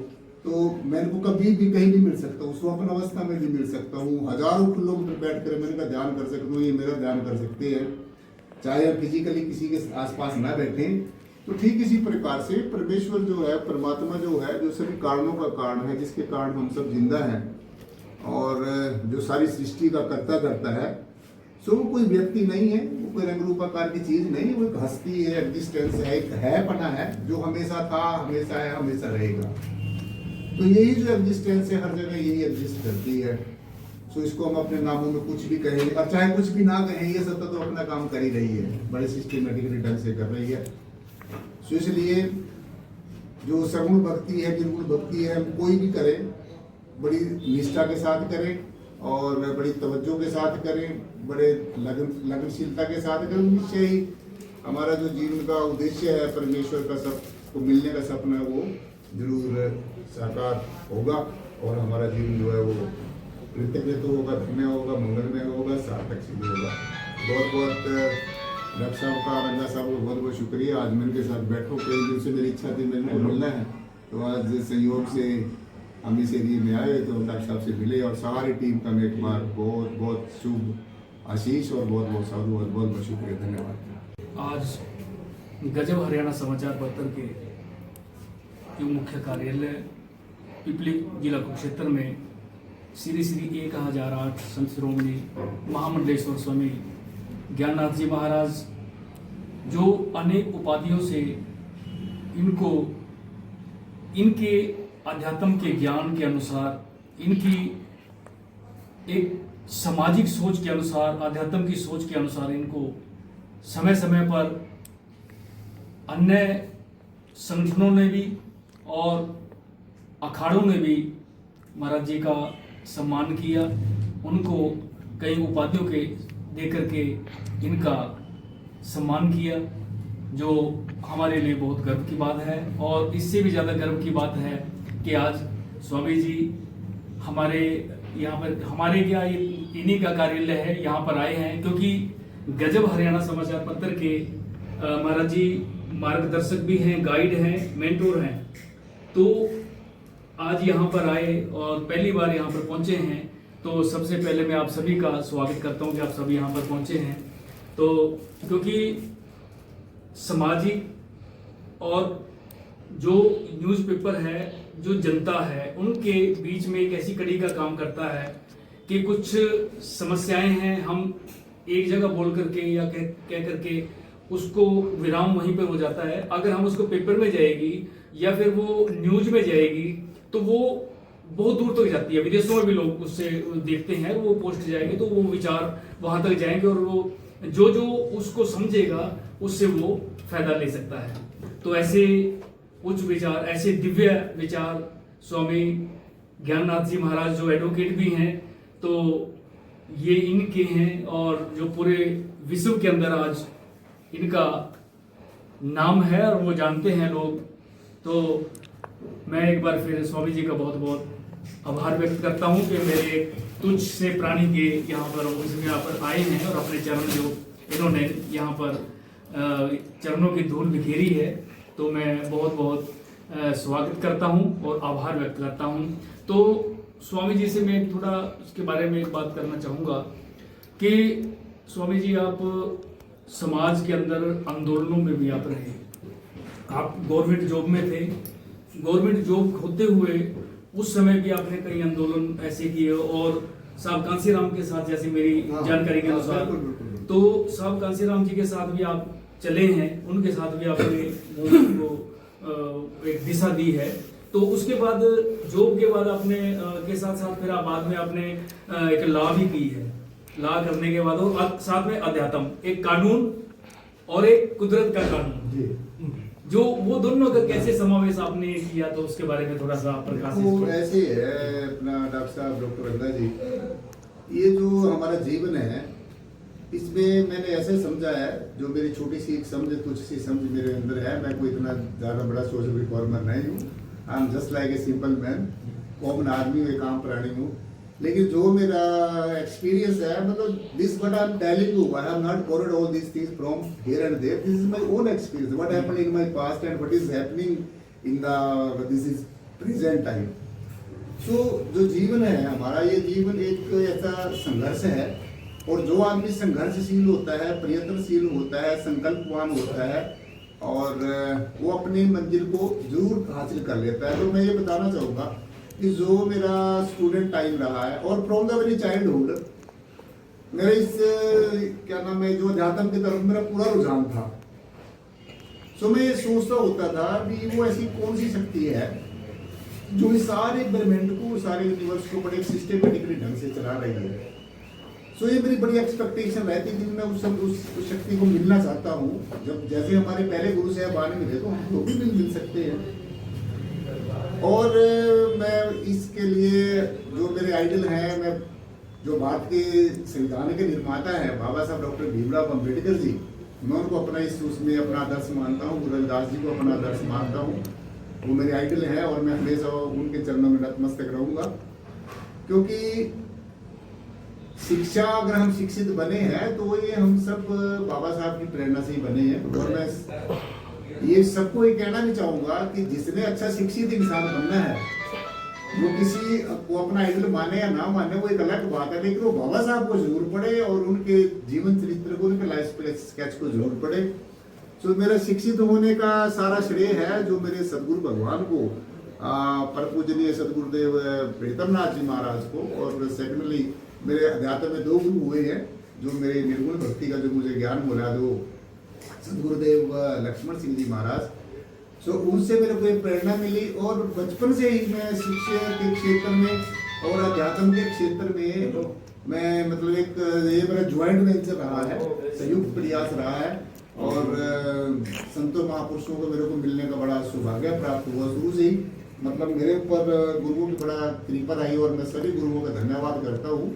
तो मैं इनको कभी भी कहीं नहीं मिल सकता हूँ, स्वप्न अवस्था में भी मिल सकता हूँ, हजारों किलोमीटर बैठ कर मैं इनका ध्यान कर सकता हूँ, ये मेरा ध्यान कर सकते हैं, चाहे हम फिजिकली किसी के आसपास ना बैठें। तो ठीक इसी प्रकार से परमेश्वर जो है, परमात्मा जो है, जो सभी कारणों का कारण है, जिसके कारण हम सब जिंदा हैं और जो सारी सृष्टि का कर्ता करता है, सो वो कोई व्यक्ति नहीं है, वो कोई रंग रूपाकार की चीज नहीं है, वो एक हस्ती है, एग्जिस्टेंस है, एक है पना है, जो हमेशा था, हमेशा है, हमेशा रहेगा। तो यही जो एग्जिस्टेंस है हर जगह यही एग्जिस्ट करती है। सो इसको हम अपने नामों में कुछ भी कहें और चाहे कुछ भी ना कहें, ये सत्ता तो अपना काम कर ही रही है, बड़े सिस्टमेटिकली ढंग से कर रही है। सो इसलिए जो सगुण भक्ति है, निर्गुण भक्ति है, हम कोई भी करें बड़ी निष्ठा के साथ करें और बड़ी तवज्जो के साथ करें, बड़े लगनशीलता के साथ करें, निश्चय ही हमारा जो जीवन का उद्देश्य है, परमेश्वर का सबको मिलने का सपना है, वो जरूर साकार होगा और हमारा जीवन जो है वो कृतज्ञ तो होगा, धन्य होगा, मंगलमय होगा, सार्थक सिद्ध होगा। बहुत बहुत डॉक्टर साहब का, रंगा साहब को बहुत बहुत शुक्रिया। आज मैं इनके साथ बैठो, कई दिन से मेरी इच्छा थी मेरे मिलना है, तो आज संयोग से हम इस एरिए में आए तो डॉक्टर साहब से मिले और सारी टीम का मैं एक बार बहुत बहुत शुभ आशीष और बहुत बहुत साधु और बहुत बहुत शुक्रिया, धन्यवाद। आज गजब हरियाणा समाचार पत्र के जो मुख्य कार्यालय पिपली जिला कुरुक्षेत्र में श्री श्री 1008 संत शिरोमणि महामंडलेश्वर स्वामी ज्ञाननाथ जी महाराज जो अनेक उपाधियों से इनको इनके अध्यात्म के ज्ञान के अनुसार, इनकी एक सामाजिक सोच के अनुसार, अध्यात्म की सोच के अनुसार इनको समय समय पर अन्य संगठनों ने भी और अखाड़ों ने भी महाराज जी का सम्मान किया, उनको कई उपाधियों के देकर के इनका सम्मान किया, जो हमारे लिए बहुत गर्व की बात है। और इससे भी ज़्यादा गर्व की बात है कि आज स्वामी जी हमारे यहाँ पर, हमारे क्या इन्हीं का कार्यालय है, यहाँ पर आए हैं, क्योंकि गजब हरियाणा समाचार पत्र के महाराज जी मार्गदर्शक भी हैं, गाइड हैं, मेंटोर हैं। तो आज यहाँ पर आए और पहली बार यहाँ पर पहुँचे हैं, तो सबसे पहले मैं आप सभी का स्वागत करता हूँ कि आप सभी यहाँ पर पहुँचे हैं। तो क्योंकि सामाजिक और जो न्यूज़पेपर है, जो जनता है, उनके बीच में एक ऐसी कड़ी का काम करता है कि कुछ समस्याएं हैं, हम एक जगह बोल करके या कह करके उसको विराम वहीं पर हो जाता है। अगर हम उसको पेपर में जाएगी या फिर वो न्यूज में जाएगी तो वो बहुत दूर तक जाती है, विदेशों में भी लोग उससे देखते हैं, वो पोस्ट जाएंगे तो वो विचार वहां तक जाएंगे और वो जो जो उसको समझेगा उससे वो फायदा ले सकता है। तो ऐसे उच्च विचार, ऐसे दिव्य विचार स्वामी ज्ञाननाथ जी महाराज जो एडवोकेट भी हैं, तो ये इनके हैं और जो पूरे विश्व के अंदर आज इनका नाम है और वो जानते हैं लोग। तो मैं एक बार फिर स्वामी जी का बहुत बहुत आभार व्यक्त करता हूँ कि मेरे तुच्छ से प्राणी के यहाँ पर यहाँ पर आए हैं और अपने चरण जो इन्होंने यहाँ पर चरणों की धूल बिखेरी है, तो मैं बहुत बहुत स्वागत करता हूँ और आभार व्यक्त करता हूँ। तो स्वामी जी से मैं थोड़ा उसके बारे में एक बात करना चाहूँगा कि स्वामी जी आप समाज के अंदर आंदोलनों में भी आप रहे, आप गवर्नमेंट जॉब में थे, गवर्नमेंट जॉब होते हुए उस समय भी आपने कई आंदोलन ऐसे किए और साहब कांसीराम के साथ, जैसे मेरी जानकारी के अनुसार, तो साहब कांसीराम जी के साथ भी आप चले हैं, उनके साथ भी आपने वो एक दिशा दी है। तो उसके बाद जॉब के बाद आपने के साथ साथ फिर बाद में आपने एक लॉ भी की है, लॉ करने के बाद और साथ में अध्यात्म, एक कानून और एक कुदरत का कानून, जो वो दोनों का कैसे समावेश आपने किया, तो उसके बारे में थोड़ा सा प्रकाश। वो ऐसे है अपना डॉक्टर साहब, डॉक्टर रंगा जी, ये जो हमारा जीवन है इसमें मैंने ऐसे समझा है, जो मेरी छोटी सी एक समझ, तुच्छ सी समझ मेरे अंदर है, मैं कोई इतना ज्यादा बड़ा सोशल रिफॉर्मर नहीं हूँ, I am just like a simple man, common आदमी हूँ, एक आम प्राणी हूँ। लेकिन जो मेरा एक्सपीरियंस है, मतलब this what I am telling you, I have not borrowed all this things from here and there, this is my own experience, what happened in my past and what is happening in the this is present time. So जो जीवन है हमारा, ये जीवन एक ऐसा संघर्ष है, और जो आदमी संघर्षशील होता है, प्रयत्नशील होता है, संकल्पवान होता है और वो अपनी मंजिल को जरूर हासिल कर लेता है। तो मैं ये बताना चाहूँगा कि जो मेरा स्टूडेंट टाइम रहा है और फ्रॉम द वेरी चाइल्डहुड मेरा इस क्या नाम है, जो अध्यात्म की तरफ मेरा पूरा रुझान था। सो मैं ये सोचता होता था कि वो ऐसी कौन सी शक्ति है जो इस सारे ब्रह्मांड को, सारे यूनिवर्स को बड़े सिस्टेमेटिकली ढंग से चला रही है। सो ये मेरी बड़ी एक्सपेक्टेशन रहती थी, मैं उस शक्ति को मिलना चाहता हूँ। जब जैसे हमारे पहले गुरु साहब मिले तो हम लोग भी मिल सकते हैं। और मैं इसके लिए जो मेरे आइडल हैं, मैं जो भारत के संविधान के निर्माता हैं बाबा साहब डॉक्टर भीमराव अम्बेडकर जी, मैं उनको अपना इस उसमें अपना आदर्श मानता हूँ, गुरु रविदास जी को अपना आदर्श मानता हूँ। वो मेरे आइडल हैं और मैं हमेशा उनके चरणों में नतमस्तक रहूँगा, क्योंकि शिक्षा, अगर हम शिक्षित बने हैं तो ये हम सब बाबा साहब की प्रेरणा से ही बने हैं। और मैं ये सबको ये कहना भी चाहूँगा कि जिसने अच्छा शिक्षित इंसान बनना है, वो किसी को अपना आइडल माने या ना माने वो एक अलग बात है, लेकिन वो बाबा साहब को जरूर पढ़े और उनके जीवन चरित्र को, उनके लाइफ स्केच को जरूर पढ़े। तो मेरा शिक्षित होने का सारा श्रेय है जो मेरे सदगुरु भगवान को, पर पूजनीय सदगुरुदेव प्रीतमनाथ जी महाराज को, और सेकेंडली मेरे अध्यात्म में 2 गुरु हुए हैं, जो मेरे निर्गुण भक्ति का जो मुझे ज्ञान मिला, जो सदगुरुदेव लक्ष्मण सिंह जी महाराज, सो उनसे मेरे को एक प्रेरणा मिली। और बचपन से ही मैं शिक्षा के क्षेत्र में और अध्यात्म के क्षेत्र में मैं मतलब एक ये मेरा ज्वाइंट वेंचर रहा है, संयुक्त प्रयास रहा है। और संतों महापुरुषों को मेरे को मिलने का बड़ा सौभाग्य प्राप्त हुआ शुरू से ही। मतलब मेरे ऊपर गुरुओं की बड़ा कृपा रही और मैं सभी गुरुओं का धन्यवाद करता हूँ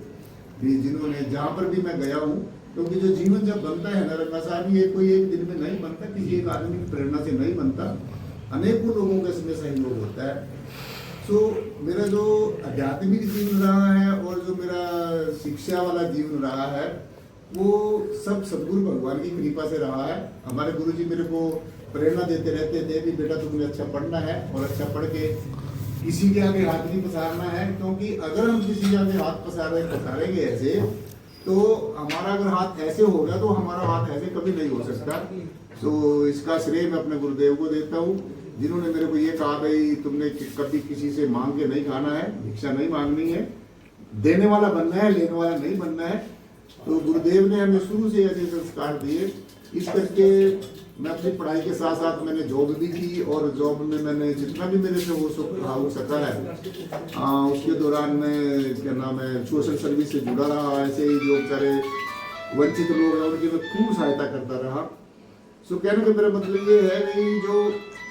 कि जिन्होंने जहाँ पर भी मैं गया हूँ, क्योंकि जो जीवन जब बनता है ना रंगा साहब, ये कोई एक दिन में नहीं बनता, किसी एक आदमी की प्रेरणा से नहीं बनता, अनेकों लोगों का इसमें सहयोग होता है। सो मेरा जो आध्यात्मिक जीवन रहा है और जो मेरा शिक्षा वाला जीवन रहा है, वो सब सदगुरु भगवान की कृपा से रहा है। हमारे गुरु जी मेरे को प्रेरणा देते रहते थे कि बेटा तुमने अच्छा पढ़ना है और अच्छा पढ़ के किसी के आगे हाथ नहीं पसारना है, क्योंकि अगर हम किसी के आगे हाथ पसारेंगे ऐसे, तो हमारा अगर हाथ ऐसे होगा तो हमारा हाथ ऐसे कभी नहीं हो सकता। तो इसका श्रेय मैं अपने गुरुदेव को देता हूँ, जिन्होंने मेरे को ये कहा भाई तुमने कभी किसी से मांग के नहीं खाना है, भिक्षा नहीं मांगनी है, देने वाला बनना है, लेने वाला नहीं बनना है। तो गुरुदेव ने हमें शुरू से ऐसे संस्कार दिए। इस करके मैं अपनी पढ़ाई के साथ साथ मैंने जॉब भी की और जॉब में मैंने जितना भी मेरे से हो सका है उसके दौरान मैं क्या नाम है सोशल सर्विस से जुड़ा रहा। ऐसे ही जो बेचारे वंचित लोग हैं उनकी मैं खूब सहायता करता रहा। सो कहने का मेरा मतलब ये है कि जो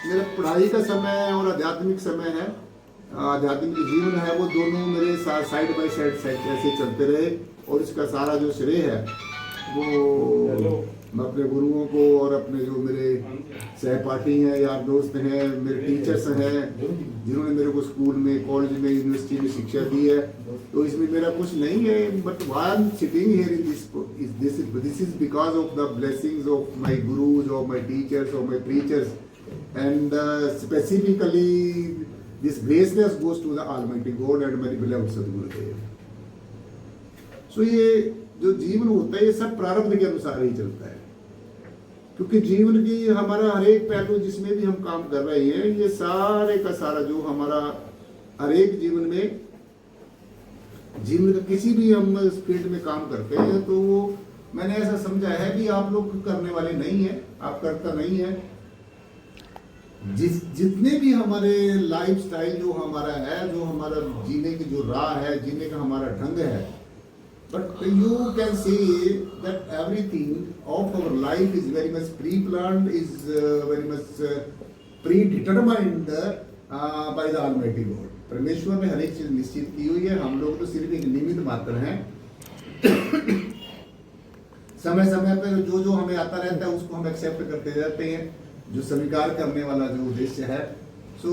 मेरा पढ़ाई का समय और आध्यात्मिक समय है, आध्यात्मिक जीवन है, वो दोनों मेरे साथ साइड बाय साइड ऐसे चलते रहे। और इसका सारा जो श्रेय है वो मैं अपने गुरुओं को और अपने जो मेरे सहपाठी हैं, यार दोस्त हैं, मेरे टीचर्स हैं, जिन्होंने मेरे को स्कूल में, कॉलेज में, यूनिवर्सिटी में शिक्षा दी है। तो इसमें मेरा कुछ नहीं है, but why I am sitting here in this is because of the blessings of my gurus, of my teachers, of my preachers, and specifically this graceness goes to the almighty God and my beloved Sadgurudev. So ये जो जीवन होता है ये सब प्रारब्ध के अनुसार ही चलता है, क्योंकि जीवन की हमारा हर एक पहलू जिसमें भी हम काम कर रहे हैं, ये सारे का सारा जो हमारा हर एक जीवन में, जीवन का किसी भी हम फील्ड में काम करते हैं, तो वो मैंने ऐसा समझा है कि आप लोग करने वाले नहीं है, आप करता नहीं है। जितने भी हमारे लाइफ स्टाइल जो हमारा है, जो हमारा जीने की जो राह है, जीने का हमारा ढंग है, but you can say that everything of our life is very much pre-planned, is very much predetermined by the Almighty God. परमेश्वर ने हर एक चीज निश्चित की हुई है, हम लोग तो सिर्फ एक निमित्त मात्र हैं। समय समय पर जो जो हमें आता रहता है उसको हम एक्सेप्ट करते रहते हैं, जो स्वीकार करने वाला जो उद्देश्य है। सो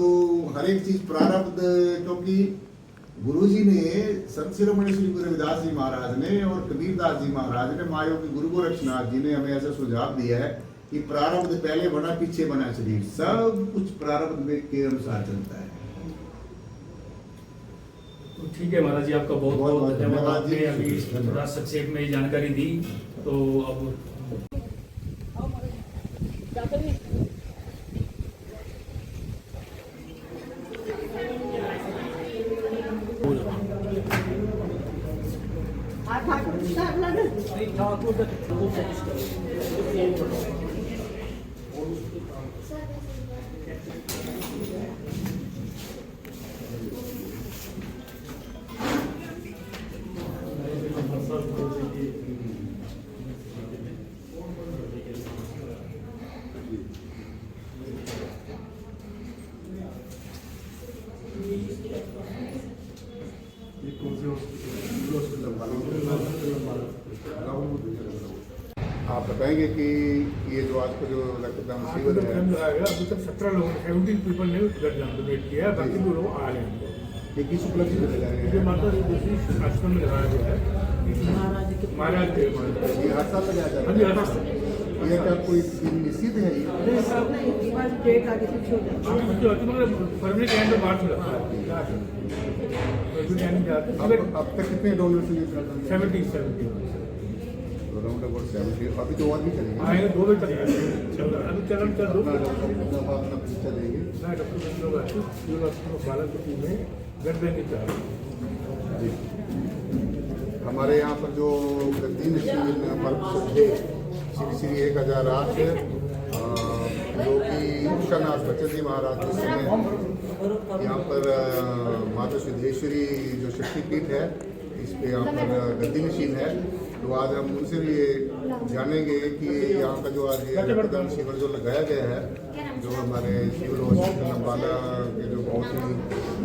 हर एक चीज प्रारब्ध, क्योंकि गुरुजी ने, संत शिरोमणि श्री गुरु रविदास जी महाराज ने और कबीरदास जी महाराज ने, महायोगी गुरु गोरक्षनाथ जी ने हमें ऐसा सुझाव दिया है कि प्रारब्ध पहले बना पीछे बना शरीर, सब कुछ प्रारब्ध के अनुसार चलता है। तो ठीक है महाराज जी, आपका बहुत बहुत धन्यवाद। आपने अभी थोड़ा संक्षेप में जानकारी दी। तो अब आप बताएंगे कि ये जो आज का जो रक्तदान शिविर है, अभी तक 17 लोगों ने 17 पीपल ने रक्तदान डोनेट किया है, बाकी 2 लोग आ रहे हैं। ये किस उपलक्ष्य में लगाए गए ये हैं? माता दूसरी आश्रम में लगाया गया है, महाराज के। ये हर साल लगाया जाता हाँ जी, है? हर साल। ये क्या कोई दिन निश्चित है ये? फरवरी के एंड में मार्च में लगता है। अब तक कितने डोनर्स ने 70 अराउंड अबाउट 70। अभी तो और भी चलेंगे, आएंगे 2 बजे तक अभी चलन चल दो अपना चलेंगे। ना डॉक्टर लोग आते हैं बालक की टीम में ब्लड बैंक चाह हमारे यहाँ पर जो गद्दी नशीन मर्द थे श्री श्री 1008 जो कि ईशानाथ बच्चन जी महाराज के समय यहाँ पर माता सिद्धेश्वरी जो शक्तिपीठ है इस पे यहाँ पर गद्दी नशीन है। तो आज हम उनसे भी ये जानेंगे कि यहाँ का जो आज ये रक्तदान शिविर जो लगाया गया है जो हमारे सिविल हॉस्पिटल अम्बाला के जो बहुत ही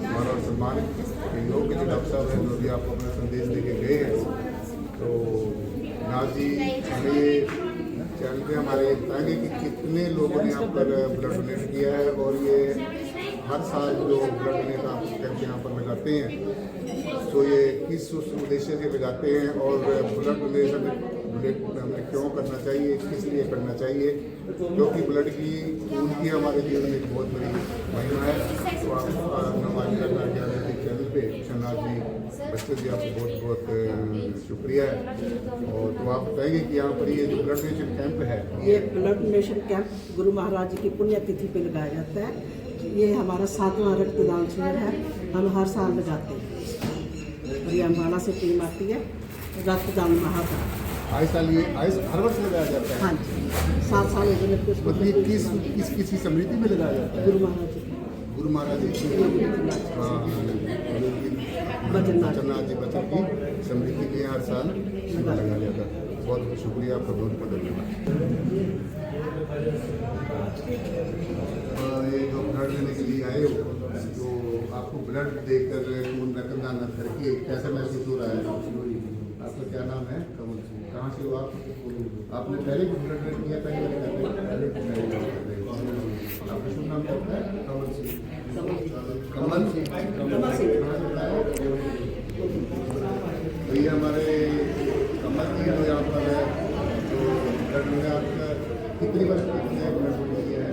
मान और सम्मान योग्य जो डॉक्टर साहब हैं जो भी आपको अपना संदेश देके गए हैं। तो नाथ जी हमें ये चैनल पे हमारे बताएंगे कि कितने लोगों ने यहाँ पर ब्लड डोनेट किया है और ये हर साल जो ब्लड डोनेट आप कैंप यहाँ पर लगाते हैं तो ये किस उद्देश्य से लगाते हैं और ब्लड डोनेशन हमें क्यों करना चाहिए, किस लिए करना चाहिए, क्योंकि ब्लड की खून की हमारे जीवन में एक बहुत बड़ी महिमा है। तो आप हमारे चैनल पे ईशानाथ जी बच्चन जी आपको बहुत बहुत शुक्रिया है। और तो आप बताएंगे कि यहाँ पर ये जो ब्लड डोनेशन कैंप है ये blood donation camp Guru Maharaj जी की पुण्यतिथि पे लगाया जाता है। ये हमारा 7वां रक्तदान शिविर है, हम हर साल लगाते हैं और ये अम्बाला से टीम आती है रक्तदान महादान। आए साल ये हर वर्ष लगाया जाता है। हाँ जी 7 साल मतलब ये किस स्मृति में लगाया जाता है? गुरु महाराज जी बचननाथ जी बच्चन की स्मृति के हर साल लगाया जाता है। बहुत बहुत शुक्रिया आपका, बहुत बहुत धन्यवाद। ये जो ब्लड लेने के लिए आए हो तो आपको ब्लड देकर खून रक्तदान करके कैसा महसूस हो रहा है? आपका क्या नाम है? कमल सिंह। कहाँ से हो आप? आपने पहले भी ब्लड डोनेट किया? पहले आपका शुभ नाम क्या है? कमल सिंह। कमल सिंह तो ये हमारे कमल जी जो यहाँ पर जो ब्लड डोनेट आपका कितनी बार ब्लड डोनेट किया है?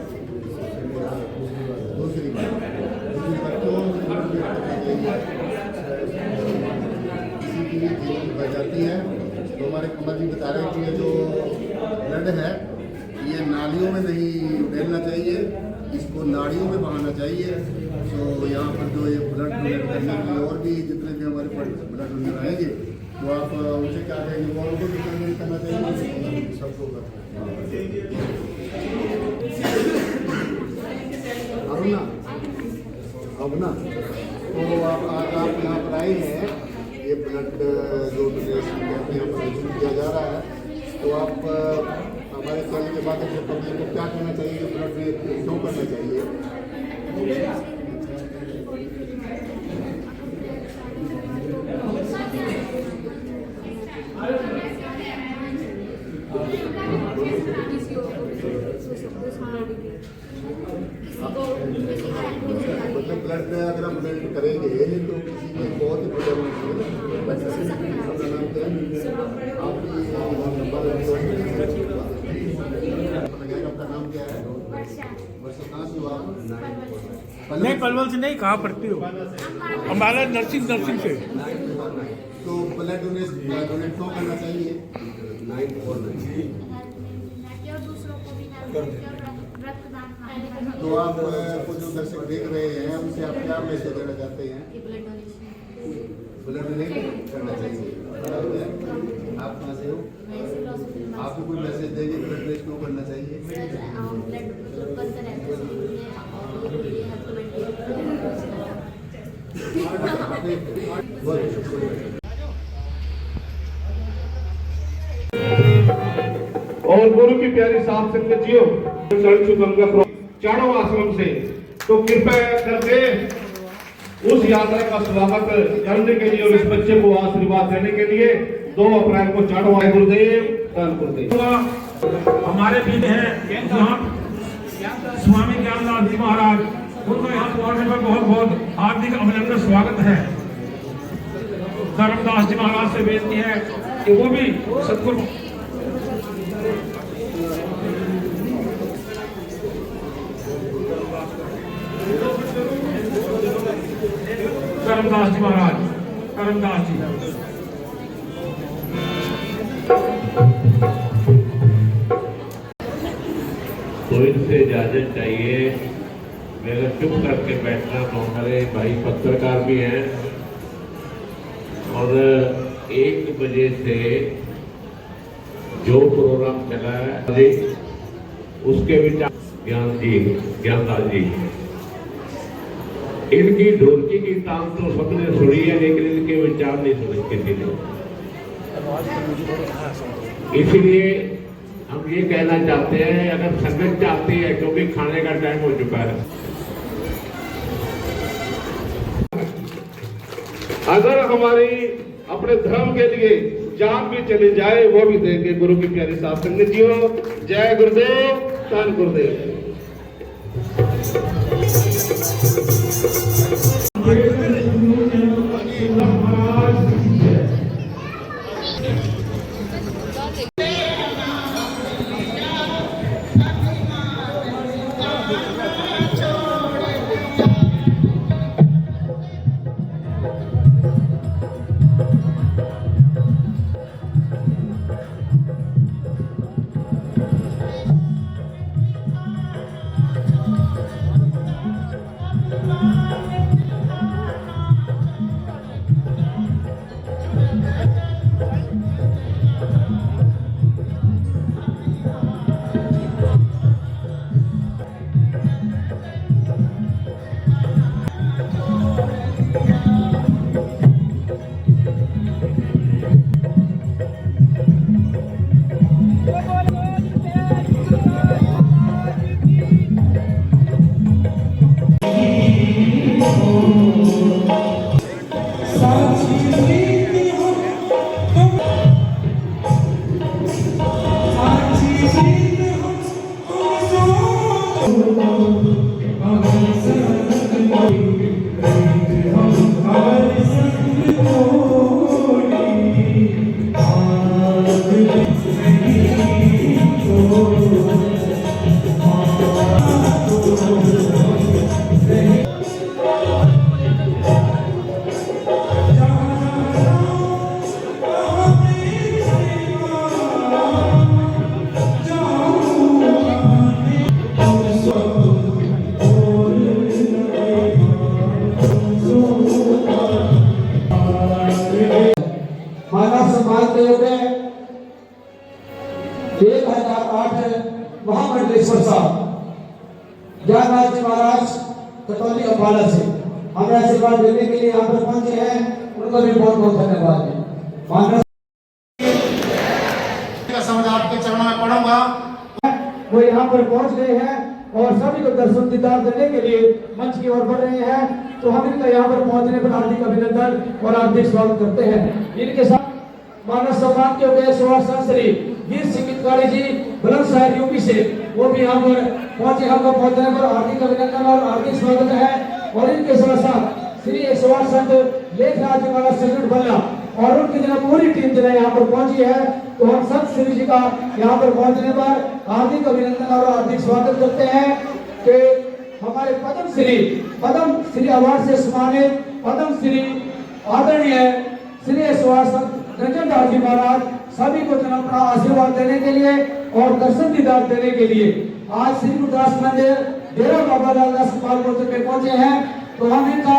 दूसरी बार क्यों किसी की जीवन बच जाती है। तो हमारे कमल जी बता रहे हैं कि ये जो ब्लड है ये नालियों में नहीं फैलना चाहिए, इसको नाड़ियों में बहाना चाहिए। तो यहाँ पर जो ये ब्लड डोनेट करने के लिए और भी जितने भी हमारे ब्लड डोनेट आएंगे तो आप उनसे क्या कहेंगे? और को भी डोनेट करना चाहिए, सबको अब ना तो आप यहाँ पर आए हैं, ये ब्लड जो डोनेशन कैंप यहाँ पर किया जा रहा है। तो आप हमारे चैनल के माध्यम से पब्लिक को क्या कहना चाहिए, ब्लड क्यों करना चाहिए? मतलब ब्लड अगर हम डोनेट करेंगे तो किसी की बहुत ही प्रॉब्लम होती है। अपना नाम क्या है? आपकी आपका नाम क्या है? वर्षा। कहाँ से हो आप? नहीं, पलवल से नहीं। कहाँ पढ़ती हो? अम्बाला नर्सिंग से। तो ब्लड डोनेट क्यों करना चाहिए? तो आप को जो दर्शक देख रहे हैं उनसे आप क्या मैसेज देना चाहते हैं? ब्लड डोनेट करना चाहिए। आप कहाँ से हो? आपको कोई मैसेज देंगे ब्लड डोनेट क्यों करना चाहिए? बहुत शुक्रिया। और गुरु की प्यारी साथ संगत जियो चारों आश्रम से, तो कृपया करके उस यात्रा का स्वागत करने के लिए और इस बच्चे को आशीर्वाद देने के लिए 2 अप्रैल को चारों गुरुदेव हमारे बीच हैं स्वामी ज्ञाननाथ जी महाराज, उनको यहाँ पहुंचने पर बहुत बहुत हार्दिक अभिनंदन स्वागत है। धर्मदास जी महाराज से बेनती है कि वो भी सदगुरु करमदास जी महाराज, करमदास जी। तो इनसे इजाजत चाहिए, मेरा चुप करके बैठना। हमारे भाई पत्रकार भी हैं और 1 बजे से जो प्रोग्राम चला है उसके विचार ज्ञानदास जी इनकी ढोलकी की तान तो सबने सुनी है, लेकिन इनके विचार नहीं सुने किसी ने। इसलिए हम ये कहना चाहते हैं, अगर संगत चाहती है, क्योंकि खाने का टाइम हो चुका है, अगर हमारी अपने धर्म के लिए जान भी चली जाए वो भी देंगे। गुरु की प्यारी साथ संगत जी हो। जय गुरुदेव, धन गुरुदेव। मानव समाज के हुए 1008 महामंडलेश्वर साहब ज्ञानदास जी महाराज कटौली अम्बाला से हमें आशीर्वाद देने के लिए यहाँ पर पहुंचे हैं, उनको भी बहुत बहुत धन्यवाद है। मानव का समझ आपके चरणों में पढ़ूंगा। वो यहाँ पर पहुंच गए हैं और सभी को दर्शन दीदार देने के लिए मंच की ओर बढ़ रहे हैं, तो हम इनका यहाँ पर पहुंचने पर हार्दिक अभिनंदन और हार्दिक स्वागत करते हैं। इनके साथ मानव सम्मान के हुए सुभाष श्री वीर सिंह गितकारी जी बुलंदशहर यूपी से, वो भी यहाँ पर पहुंचे। हमको पहुंचने पर हार्दिक अभिनंदन और हार्दिक स्वागत है। और इनके साथ साथ श्री 108 संत लेखराज जी महाराज सेक्रेट बल्ला और उनकी जो पूरी टीम जो यहाँ पर पहुंची है, तो हम संत श्री जी का यहाँ पर पहुंचने पर हार्दिक अभिनंदन और हार्दिक स्वागत करते हैं कि हमारे पद्म श्री अवार्ड से सम्मानित पद्म श्री आदरणीय श्री 108 संत रंजनदास जी महाराज सभी को जन्म अपना आशीर्वाद देने के लिए और दर्शन दीदार देने के लिए आज श्री गुरुदास मंदिर डेरा बाबा लालदास गोपाल मोचन में पहुंचे हैं। तो हम इनका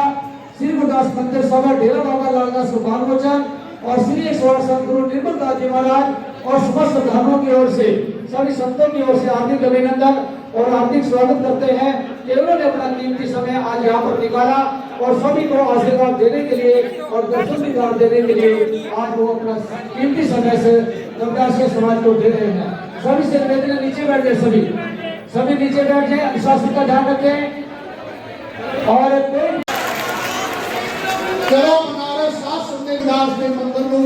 श्री गुरुदास मंदिर सभा डेरा बाबा लालदास गोपाल मोचन और श्री 108 संत गुरु निर्मल दास जी महाराज और समस्त धर्मों की ओर से सभी संतों की ओर से हार्दिक अभिनंदन और हार्दिक स्वागत करते हैं कि उन्होंने अपना कीमती समय आज यहाँ पर निकाला और सभी को आशीर्वाद देने के लिए और दर्शन दीदार देने के लिए आज वो अपना कीमती समय से नवदास समाज को दे रहे हैं। सभी से निवेदन है नीचे बैठ जाए, सभी नीचे बैठ जाए, अनुशासन का ध्यान रखें। और चलो बनारस सात संदेश दास के मंदिर में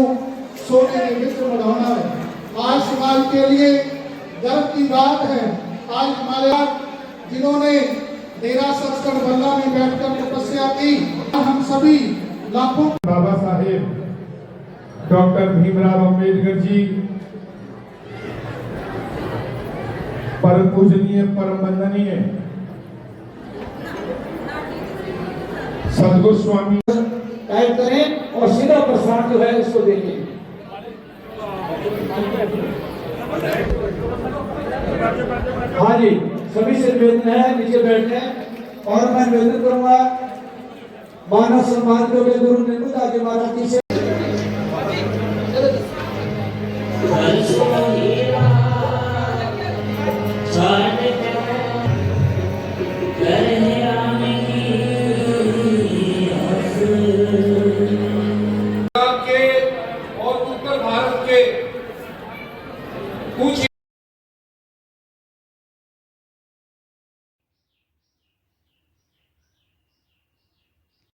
सोने के मित्र बढ़ाना है। आज समाज के लिए गर्व की बात है। आज हमारे जिन्होंने डेरा सचखंड बल्ला में बैठकर तपस्या की, हम सभी लाखों बाबा साहेब डॉक्टर भीमराव अंबेडकर जी, परम पूजनीय परम वंदनीय सदगुरु स्वामी टाइप करें और सीधा प्रसारण जो है उसको देखें। हाँ जी, सभी से निवेदन है नीचे बैठने। और मैं निवेदन करूंगा मानव सम्मान के गुरु निर्मल दास जी महाराज जी से जय